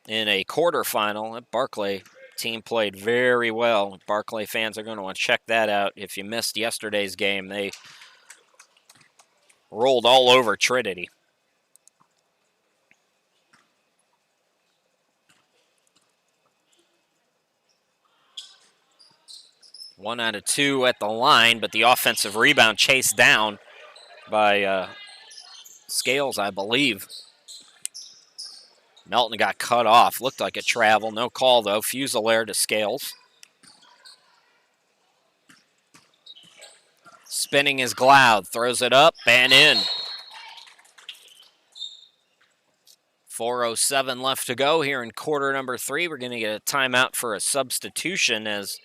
in a quarterfinal. That Barclay team played very well. Barclay fans are going to want to check that out. If you missed yesterday's game, they rolled all over Trinity. One out of 2 at the line, but the offensive rebound chased down by Scales, I believe. Melton got cut off. Looked like a travel. No call, though. Fuselaire to Scales. Spinning is Gloud. Throws it up and in. 4:07 left to go here in quarter number 3. We're going to get a timeout for a substitution as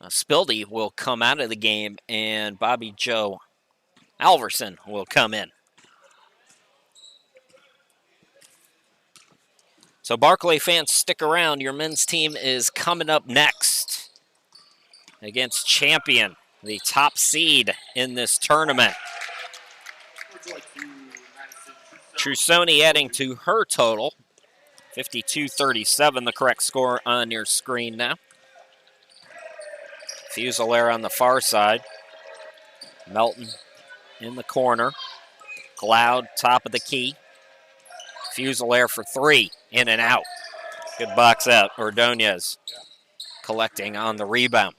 Spildy will come out of the game and Bobby Joe Alverson will come in. So Barclay fans, stick around. Your men's team is coming up next against Champion, the top seed in this tournament. Trusoni adding to her total, 52-37, the correct score on your screen now. Fusilier on the far side. Melton in the corner. Cloud, top of the key. Fusilier for 3, in and out. Good box out. Ordonez collecting on the rebound.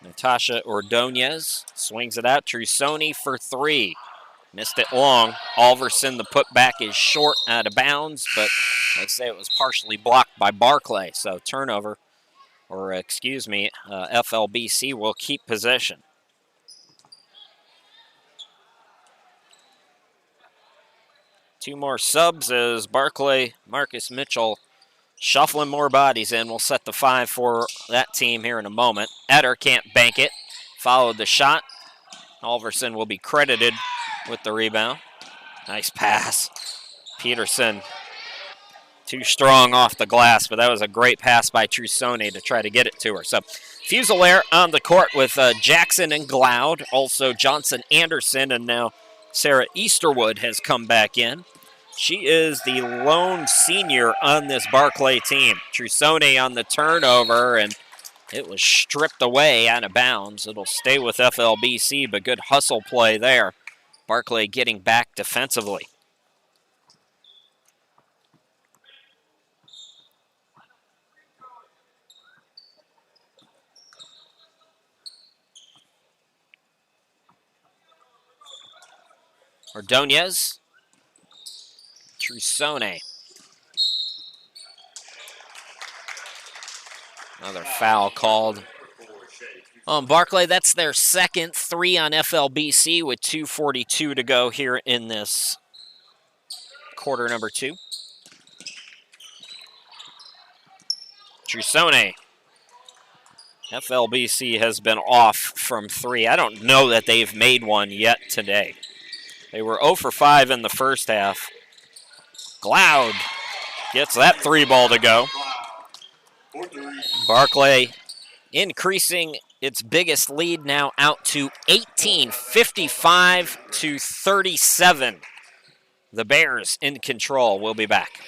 Natasha Ordonez swings it out. Trusoni for 3. Missed it long. Alverson, the putback is short, out of bounds, but they say it was partially blocked by Barclay. So turnover, or excuse me, FLBC will keep possession. Two more subs as Barclay, Marcus Mitchell shuffling more bodies in. We'll set the 5 for that team here in a moment. Etter can't bank it. Followed the shot. Alverson will be credited with the rebound. Nice pass. Peterson too strong off the glass, but that was a great pass by Trusoni to try to get it to her. So Fusilier on the court with Jackson and Glaude, also Johnson Anderson, and now Sarah Easterwood has come back in. She is the lone senior on this Barclay team. Trusoni on the turnover, and it was stripped away out of bounds. It'll stay with FLBC, but good hustle play there. Barclay getting back defensively. Ordonez. Trusoni. Another foul called on Barclay. That's their second, 3 on FLBC with 2:42 to go here in this quarter number 2. Trusoni. FLBC has been off from 3. I don't know that they've made one yet today. They were 0 for 5 in the first half. Glaude gets that 3 ball to go. Barclay increasing its biggest lead now out to 18, 55-37. The Bears in control. We'll be back.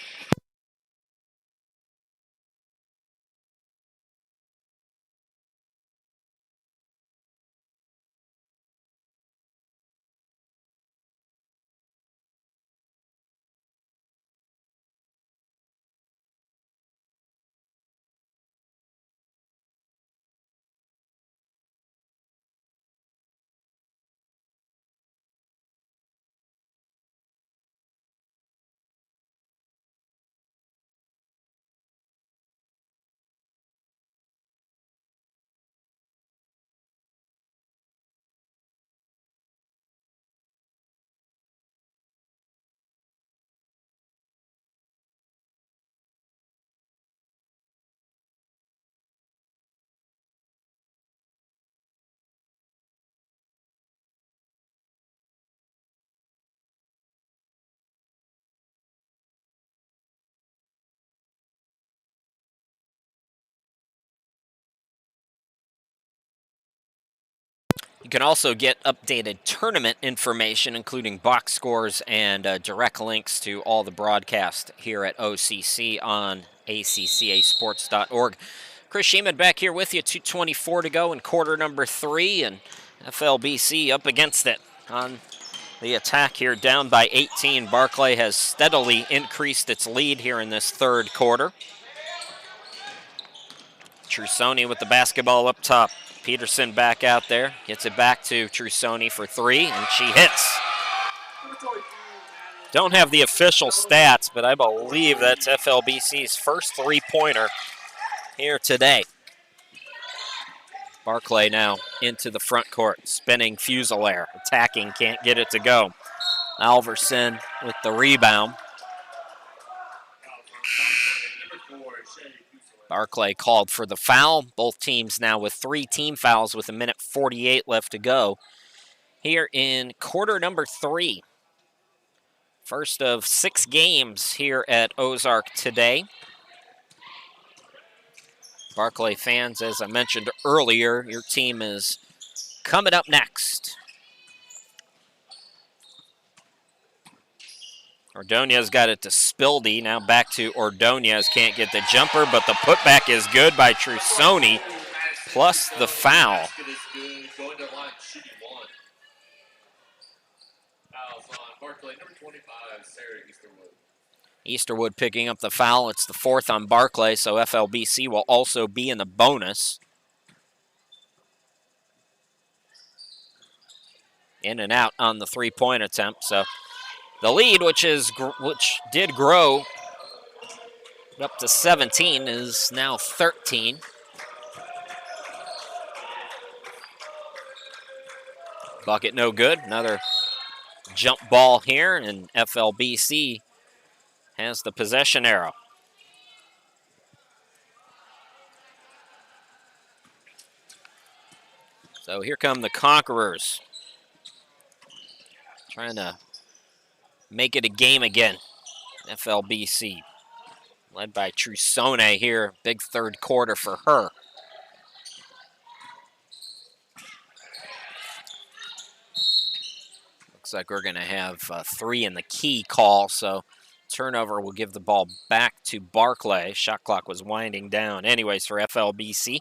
You can also get updated tournament information, including box scores and direct links to all the broadcasts here at OCC on ACCAsports.org. Chris Sheeman back here with you, 2:24 to go in quarter number 3, and FLBC up against it on the attack here, down by 18. Barclay has steadily increased its lead here in this third quarter. Trusoni with the basketball up top. Peterson back out there, gets it back to Trusoni for 3, and she hits. Don't have the official stats, but I believe that's FLBC's first 3-pointer here today. Barclay now into the front court, spinning Fusilier, attacking, can't get it to go. Alverson with the rebound. Barclay called for the foul. Both teams now with 3 team fouls with 1:48 left to go here in quarter number 3. First of 6 games here at Ozark today. Barclay fans, as I mentioned earlier, your team is coming up next. Ordonez got it to Spildy. Now back to Ordonez. Can't get the jumper, but the putback is good by Trusoni, plus the foul. Easterwood picking up the foul. It's the 4th on Barclay, so FLBC will also be in the bonus. In and out on the 3-point attempt, so the lead, which did grow up to 17, is now 13. Bucket no good. Another jump ball here, and FLBC has the possession arrow. So here come the Conquerors, trying to make it a game again. FLBC, led by Trusone here. Big 3rd quarter for her. Looks like we're going to have 3 in the key call, so turnover will give the ball back to Barclay. Shot clock was winding down anyways for FLBC.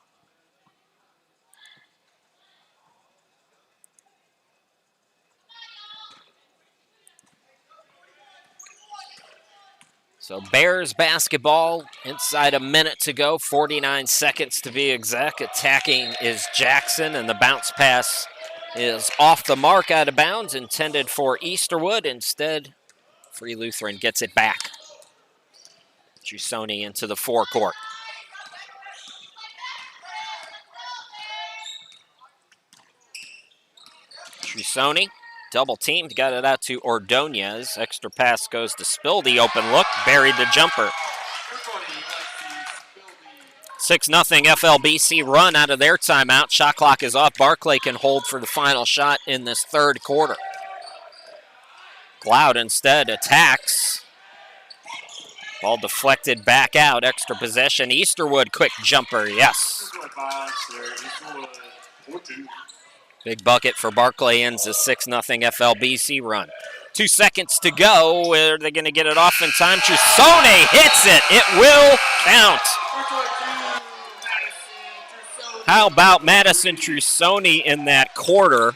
So Bears basketball, inside a minute to go, 49 seconds to be exact. Attacking is Jackson, and the bounce pass is off the mark, out of bounds, intended for Easterwood. Instead, Free Lutheran gets it back. Trusoni into the forecourt. Trusoni, double teamed, got it out to Ordonez. Extra pass goes to Spildy, open look, buried the jumper. 6-0 FLBC run out of their timeout. Shot clock is off. Barclay can hold for the final shot in this 3rd quarter. Cloud instead attacks. Ball deflected back out. Extra possession. Easterwood, quick jumper. Yes. Big bucket for Barclay, ends a 6-0 FLBC run. 2 seconds to go. Are they going to get it off in time? Trusone hits it. It will count. How about Madison Trusone in that quarter?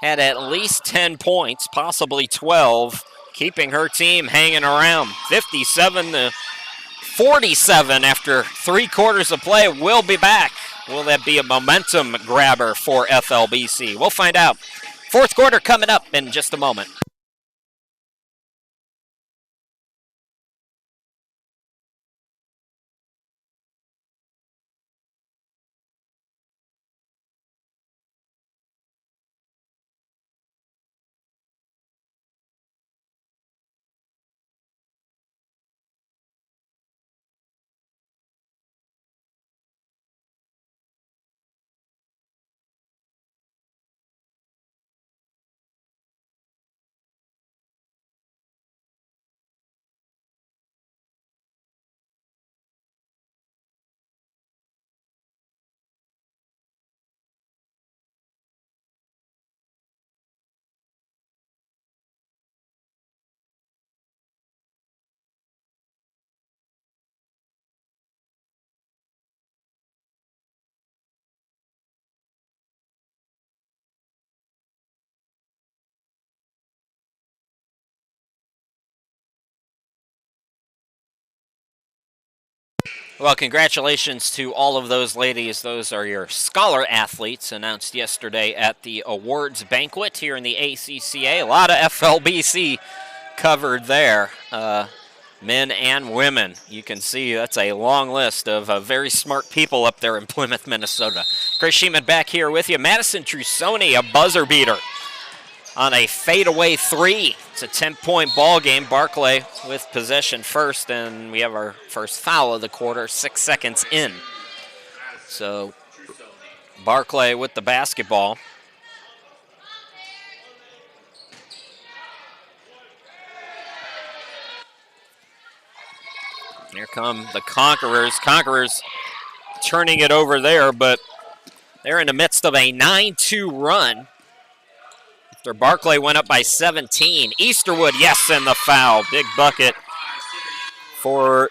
Had at least 10 points, possibly 12, keeping her team hanging around. 57-47 after 3 quarters of play. We'll be back. Will that be a momentum grabber for FLBC? We'll find out. 4th quarter coming up in just a moment. Well, congratulations to all of those ladies. Those are your scholar athletes announced yesterday at the awards banquet here in the ACCA. A lot of FLBC covered there, men and women. You can see that's a long list of very smart people up there in Plymouth, Minnesota. Chris Sheeman back here with you. Madison Trusone, a buzzer beater. on a fadeaway three. It's a 10-point ball game. Barclay with possession first, and we have our first foul of the quarter, 6 seconds in. So Barclay with the basketball. Here come the Conquerors. Conquerors turning it over there, but they're in the midst of a 9-2 run. After Barclay went up by 17. Easterwood, yes, and the foul. Big bucket for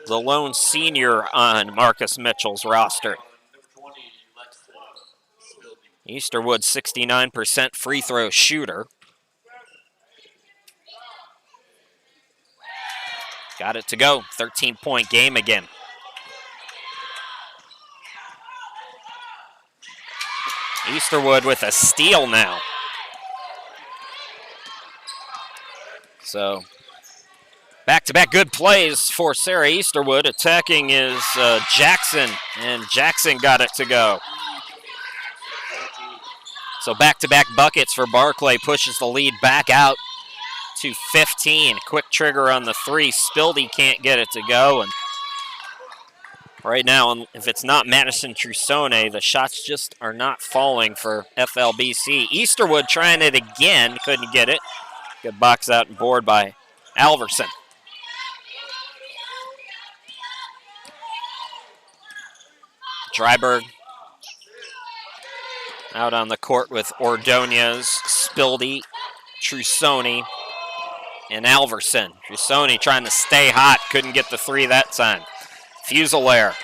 the lone senior on Marcus Mitchell's roster. Easterwood, 69% free throw shooter. Got it to go. 13-point game again. Easterwood with a steal now. So, back-to-back good plays for Sarah Easterwood. Attacking is Jackson, and Jackson got it to go. So back-to-back buckets for Barclay pushes the lead back out to 15. Quick trigger on the three. Spildy can't get it to go. And right now, if it's not Madison Trusone, the shots just are not falling for FLBC. Easterwood trying it again. Couldn't get it. Good box out and board by Alverson. Dryberg out on the court with Ordonez, Spildy, Trusone, and Alverson. Trusone trying to stay hot, couldn't get the three that time. Fuselaire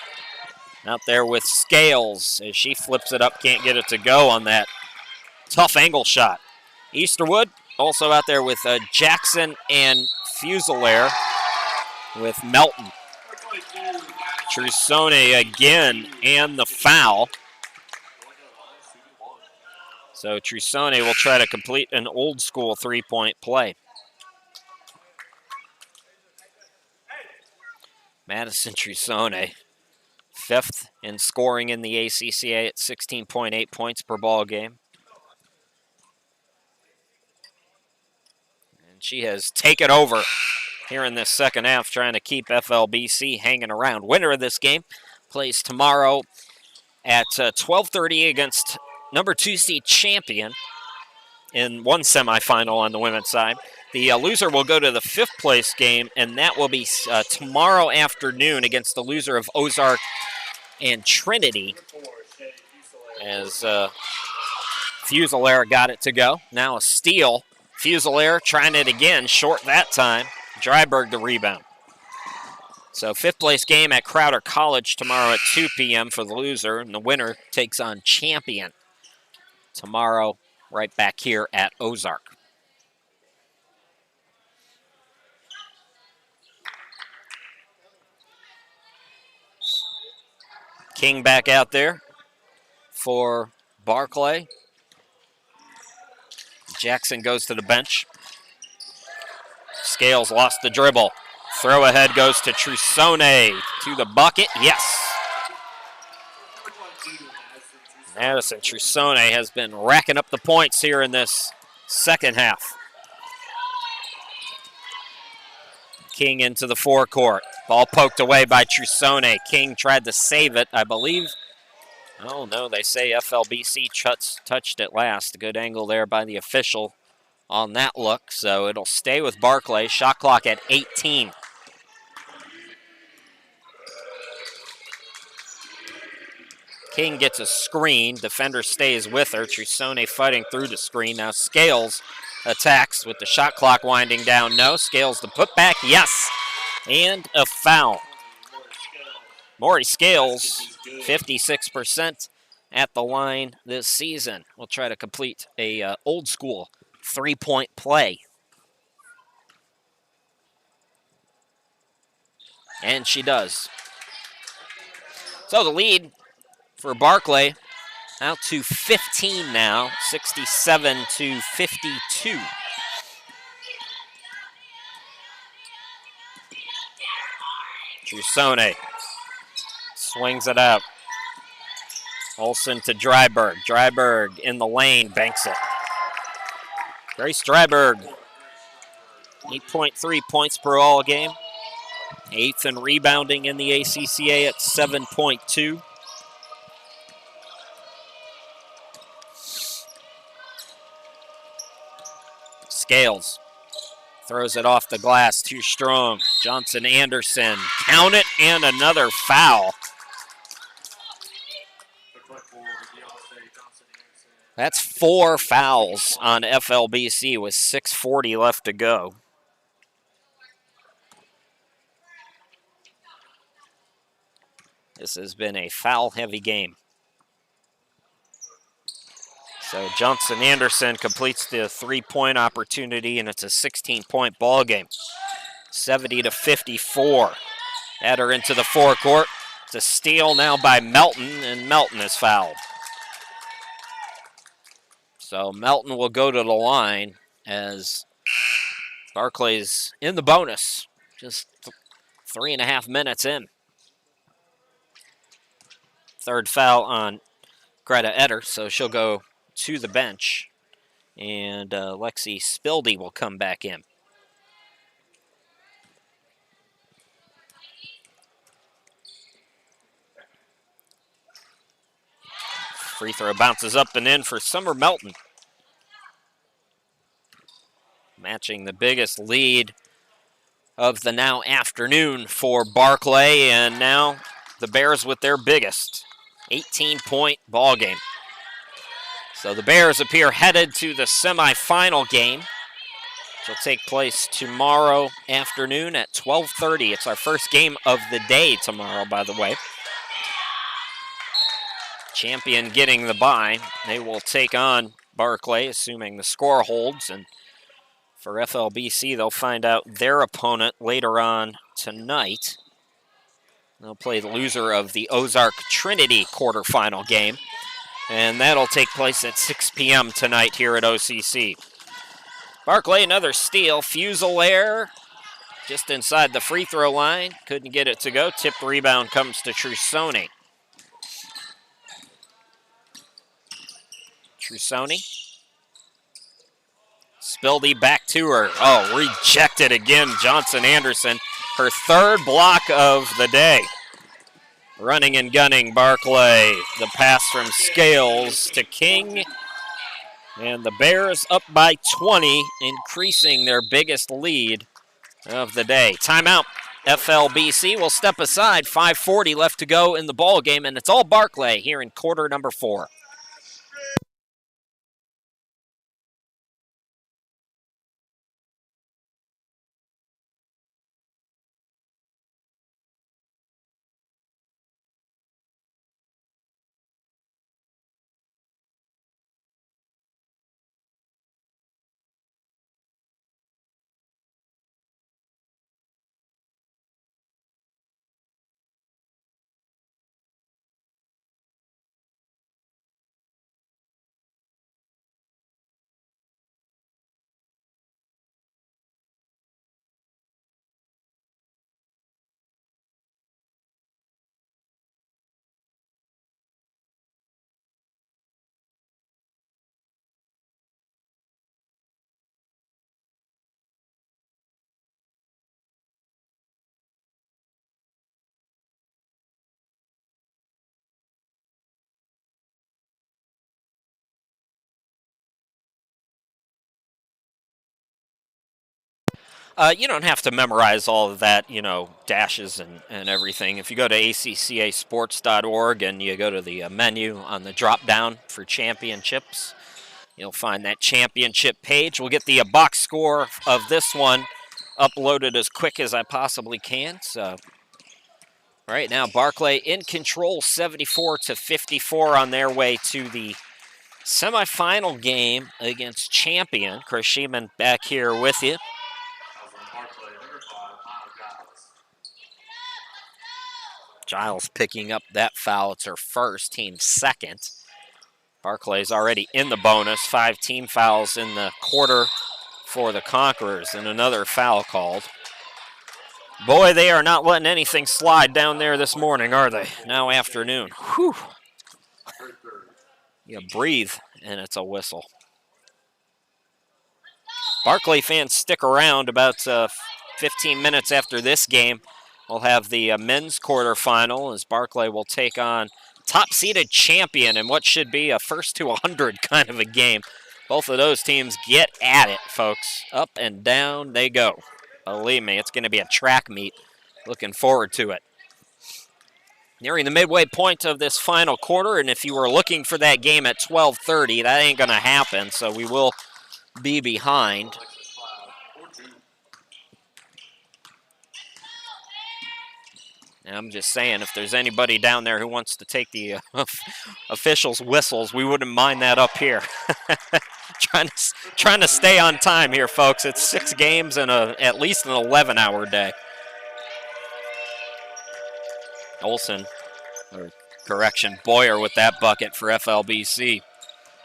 out there with Scales as she flips it up, can't get it to go on that tough angle shot. Easterwood also out there with Jackson and Fuselaire with Melton. Trusone again and the foul. So Trusone will try to complete an old school three-point play. Madison Trusone, 5th in scoring in the ACCA at 16.8 points per ball game. And she has taken over here in this second half, trying to keep FLBC hanging around. Winner of this game plays tomorrow at 12:30 against number 2 seed Champion in one semifinal on the women's side. The loser will go to the 5th place game, and that will be tomorrow afternoon against the loser of Ozark and Trinity, as Fuselaire got it to go. Now a steal. Fuselaire trying it again, short that time. Dryberg the rebound. So 5th place game at Crowder College tomorrow at 2 p.m. for the loser, and the winner takes on Champion tomorrow right back here at Ozark. King back out there for Barclay. Jackson goes to the bench. Scales lost the dribble. Throw ahead goes to Trusone to the bucket. Yes. Madison Trusone has been racking up the points here in this second half. King into the forecourt. Ball poked away by Trusone. King tried to save it, I believe. Oh, no, they say FLBC touched it last. A good angle there by the official on that look. So it'll stay with Barclay. Shot clock at 18. King gets a screen. Defender stays with her. Trusone fighting through the screen. Now Scales attacks with the shot clock winding down. No. Scales the putback. Yes. And a foul. Maury Scales, 56% at the line this season. We'll try to complete a old school three-point play. And she does. So the lead for Barclay out to 15 now, 67-52. Trusone swings it out. Olsen to Dryberg. Dryberg in the lane, banks it. Grace Dryberg, 8.3 points per all game. 8th in rebounding in the ACCA at 7.2. Scales throws it off the glass, too strong. Johnson Anderson, count it, and another foul. That's 4 fouls on FLBC with 6:40 left to go. This has been a foul-heavy game. So Johnson Anderson completes the 3-point opportunity, and it's a 16-point ball game. 70-54. Header into the forecourt. It's a steal now by Melton, and Melton is fouled. So Melton will go to the line as Barclay's in the bonus. Just 3.5 minutes in. Third foul on Greta Etter, so she'll go to the bench. And Lexi Spildy will come back in. Free throw bounces up and in for Summer Melton. Matching the biggest lead of the now afternoon for Barclay, and now the Bears with their biggest 18-point ball game. So the Bears appear headed to the semifinal game, which will take place tomorrow afternoon at 12:30. It's our first game of the day tomorrow, by the way. Champion getting the bye. They will take on Barclay, assuming the score holds. And for FLBC, they'll find out their opponent later on tonight. They'll play the loser of the Ozark Trinity quarterfinal game. And that'll take place at 6 p.m. tonight here at OCC. Barclay, another steal. Fusilier just inside the free throw line. Couldn't get it to go. Tipped rebound comes to Trusoni. Trusoni. Spildy back to her. Oh, rejected again, Johnson Anderson. Her third block of the day. Running and gunning, Barclay. The pass from Scales to King. And the Bears up by 20, increasing their biggest lead of the day. Timeout. FLBC will step aside. 5:40 left to go in the ball game, and it's all Barclay here in quarter number 4. You don't have to memorize all of that, dashes and everything. If you go to acccasports.org and you go to the menu on the drop-down for championships, you'll find that championship page. We'll get the box score of this one uploaded as quick as I possibly can. So right now, Barclay in control, 74-54 on their way to the semifinal game against Champion. Chris Sheeman back here with you. Giles picking up that foul. It's her first, team second. Barclay's already in the bonus. 5 team fouls in the quarter for the Conquerors, and another foul called. Boy, they are not letting anything slide down there this morning, are they? Now afternoon. Whew. You breathe, and it's a whistle. Barclay fans, stick around. About 15 minutes after this game, we'll have the men's quarterfinal as Barclay will take on top-seeded champion in what should be a first to 100 kind of a game. Both of those teams get at it, folks. Up and down they go. Believe me, it's going to be a track meet. Looking forward to it. Nearing the midway point of this final quarter, and if you were looking for that game at 12:30, that ain't going to happen, so we will be behind. And I'm just saying, if there's anybody down there who wants to take the officials' whistles, we wouldn't mind that up here. trying to stay on time here, folks. It's 6 games in at least an 11-hour day. Olson, or correction, Boyer with that bucket for FLBC.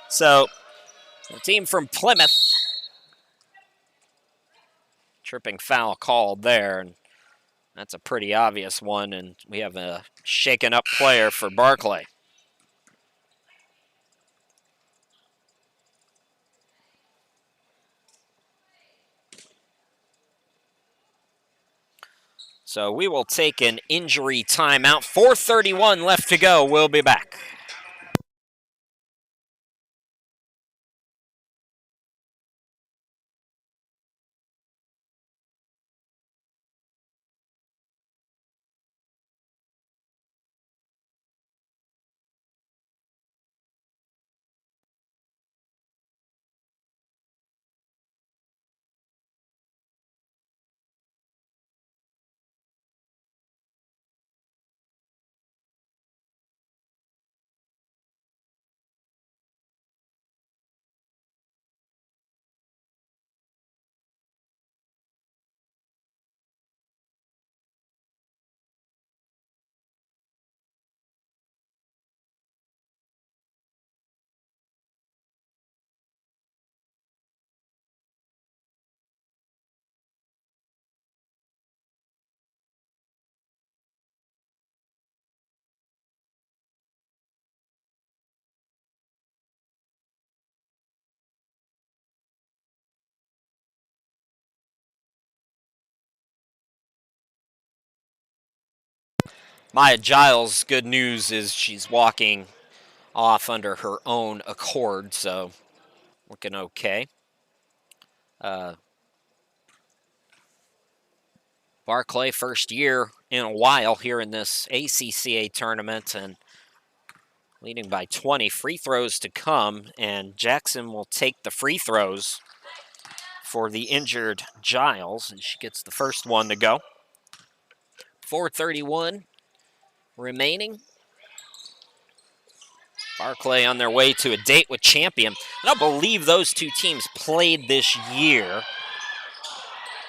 So, the team from Plymouth, tripping foul called there, and that's a pretty obvious one, and we have a shaken up player for Barclay. So we will take an injury timeout. 4:31 left to go. We'll be back. Maya Giles, good news is she's walking off under her own accord, so looking okay. Barclay, first year in a while here in this ACCA tournament, and leading by 20. Free throws to come, and Jackson will take the free throws for the injured Giles, and she gets the first one to go. 4:31 remaining. Barclay on their way to a date with champion. I don't believe those two teams played this year,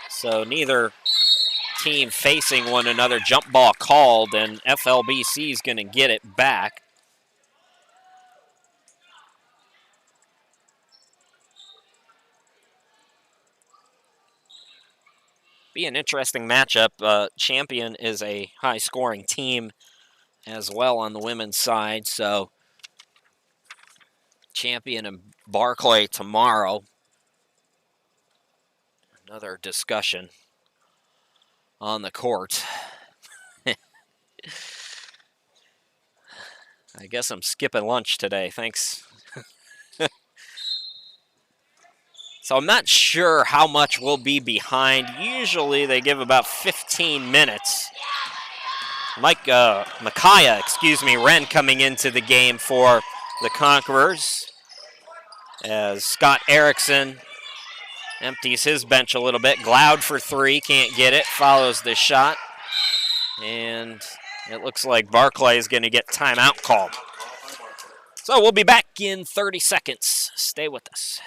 so neither team facing one another. Jump ball called, and FLBC is going to get it back. Be an interesting matchup. Champion is a high-scoring team as well on the women's side, so Champion and Barclay tomorrow. Another discussion on the court. I guess I'm skipping lunch today. Thanks. So I'm not sure how much we'll be behind. Usually they give about 15 minutes. Micaiah, Wren coming into the game for the Conquerors as Scott Erickson empties his bench a little bit. Gloud for 3, can't get it, follows the shot. And it looks like Barclay is going to get timeout called. So we'll be back in 30 seconds. Stay with us.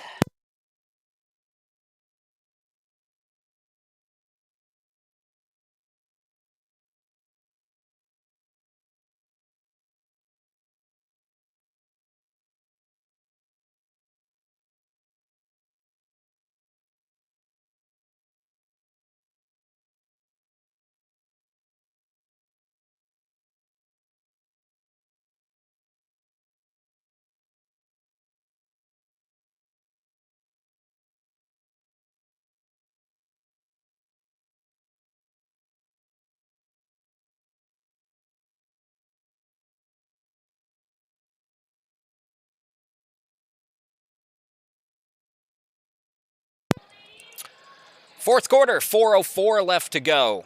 Fourth quarter, 4:04 left to go.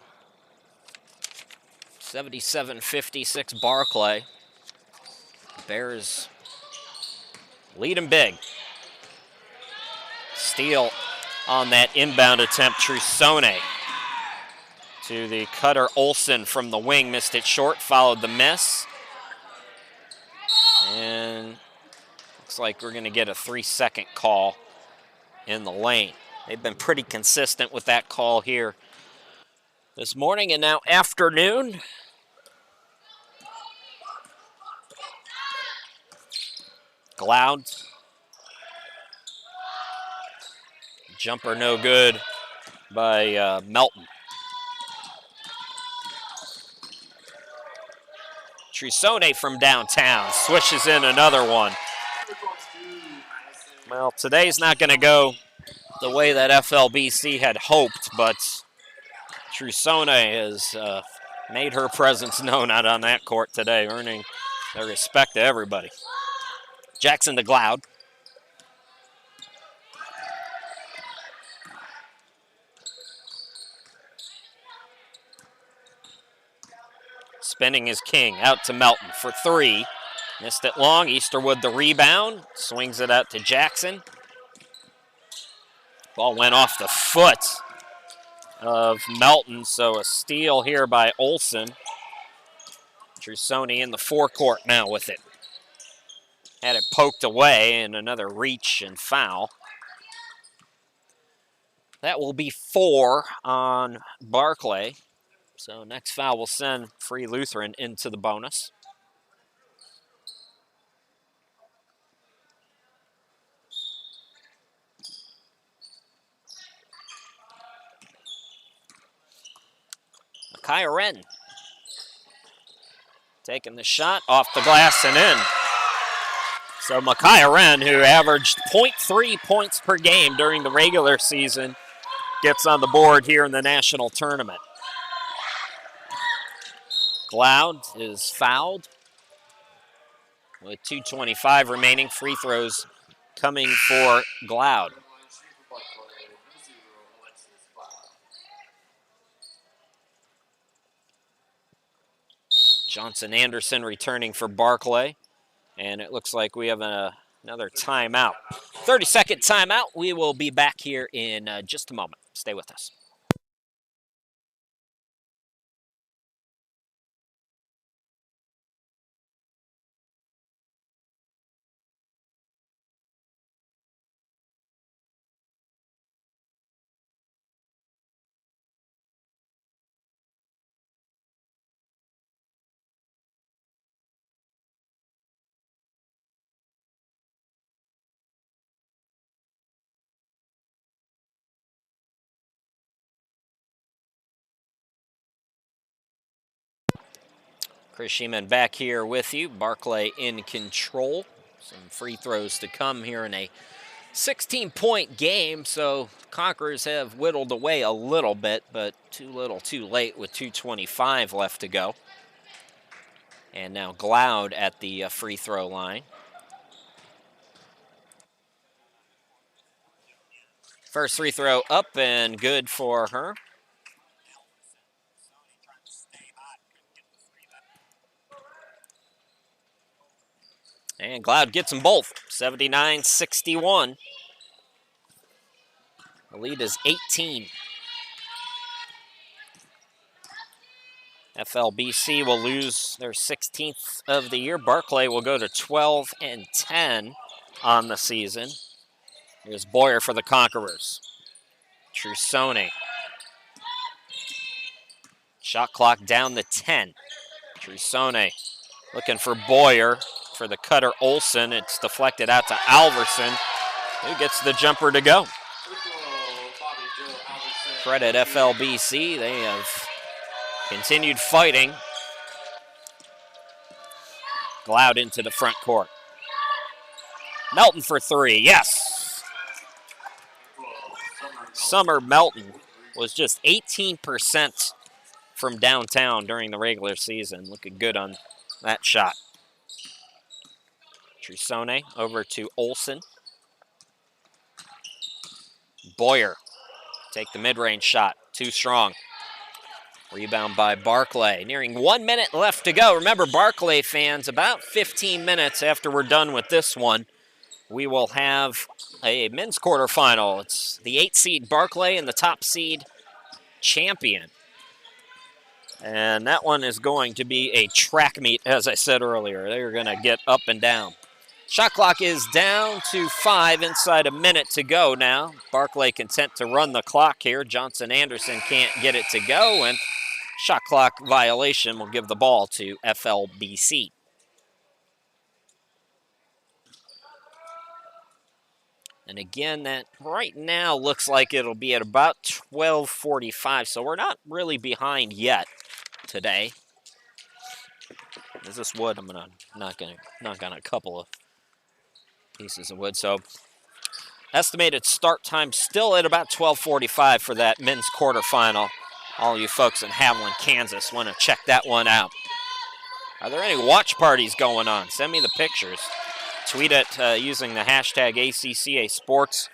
77-56 Barclay. Bears leading big. Steal on that inbound attempt, Trusone to the cutter Olsen from the wing, missed it short, followed the miss. And looks like we're going to get a 3-second call in the lane. They've been pretty consistent with that call here this morning and now afternoon. Gloud. Jumper no good by Melton. Trusone from downtown swishes in another one. Well, today's not going to go the way that FLBC had hoped, but Trusone has made her presence known out on that court today, earning the respect of everybody. Jackson to Gloud. Spinning is king, out to Melton for three. Missed it long, Easterwood the rebound, swings it out to Jackson. Ball went off the foot of Melton, so a steal here by Olsen. Trusone in the forecourt now with it. Had it poked away and another reach and foul. That will be 4 on Barclay. So next foul will send Free Lutheran into the bonus. Micaiah Wren taking the shot off the glass and in. So Micaiah Wren, who averaged 0.3 points per game during the regular season, gets on the board here in the national tournament. Gloud is fouled with 2:25 remaining. Free throws coming for Gloud. Johnson Anderson returning for Barclay. And it looks like we have another timeout. 30-second timeout. We will be back here in just a moment. Stay with us. Chris Sheeman back here with you. Barclay in control. Some free throws to come here in a 16-point game, so Conquerors have whittled away a little bit, but too little too late with 2:25 left to go. And now Gloud at the free throw line. First free throw up and good for her. And Gloud gets them both, 79-61. The lead is 18. FLBC will lose their 16th of the year. Barclay will go to 12-10 on the season. Here's Boyer for the Conquerors. Trusone. Shot clock down to 10. Trusone looking for Boyer for the cutter Olsen. It's deflected out to Alverson, who gets the jumper to go. Credit FLBC, they have continued fighting. Gloud into the front court. Melton for three, yes. Summer Melton was just 18% from downtown during the regular season. Looking good on that shot. Trusone over to Olsen. Boyer take the mid-range shot. Too strong. Rebound by Barclay. Nearing 1 minute left to go. Remember, Barclay fans, about 15 minutes after we're done with this one, we will have a men's quarterfinal. It's the 8 seed Barclay and the top seed Champion. And that one is going to be a track meet, as I said earlier. They're going to get up and down. Shot clock is down to 5, inside a minute to go now. Barclay content to run the clock here. Johnson Anderson can't get it to go, and shot clock violation will give the ball to FLBC. And again, that right now looks like it'll be at about 12:45, so we're not really behind yet today. Is this wood? I'm gonna knock on a couple of pieces of wood. So estimated start time still at about 12:45 for that men's quarterfinal. All you folks in Haviland, Kansas, want to check that one out. Are there any watch parties going on? Send me the pictures. Tweet it using the hashtag ACCA Sports.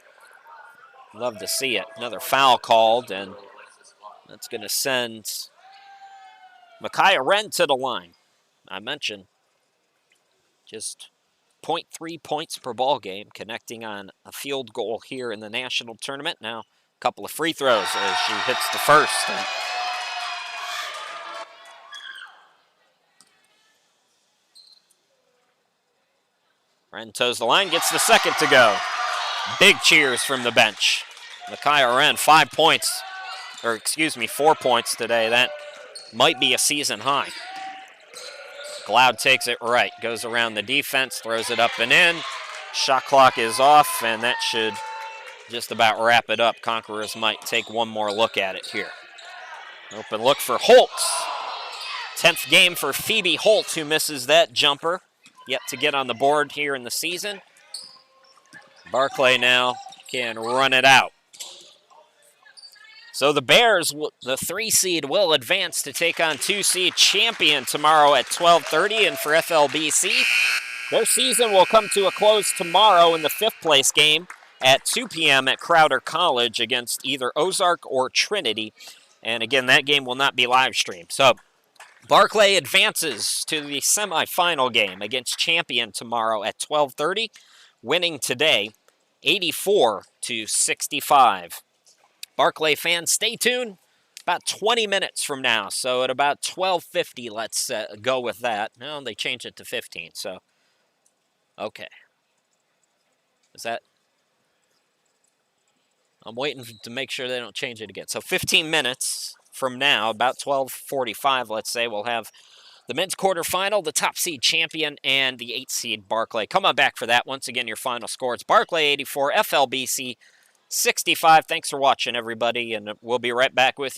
Love to see it. Another foul called, and that's going to send Micaiah Wren to the line. I mentioned just 0.3 points per ball game, connecting on a field goal here in the national tournament. Now, a couple of free throws as she hits the first. Wren toes the line, gets the second to go. Big cheers from the bench. Micaiah Wren, 5 points, or excuse me, 4 points today. That might be a season high. Glaude takes it right, goes around the defense, throws it up and in. Shot clock is off, and that should just about wrap it up. Conquerors might take one more look at it here. Open look for Holtz. 10th game for Phoebe Holtz, who misses that jumper. Yet to get on the board here in the season. Barclay now can run it out. So the Bears, the 3 seed, will advance to take on 2 seed Champion tomorrow at 12:30. And for FLBC, their season will come to a close tomorrow in the 5th place game at 2 p.m. at Crowder College against either Ozark or Trinity. And again, that game will not be live streamed. So Barclay advances to the semifinal game against Champion tomorrow at 12:30, winning today 84-65. Barclay fans, stay tuned. About 20 minutes from now, so at about 12:50, let's go with that. No, they changed it to 15, so okay. Is that? I'm waiting to make sure they don't change it again. So 15 minutes from now, about 12:45, let's say, we'll have the men's quarterfinal, the top seed Champion, and the 8 seed Barclay. Come on back for that. Once again, your final score. It's Barclay 84, FLBC 65. Thanks for watching, everybody, and we'll be right back with you.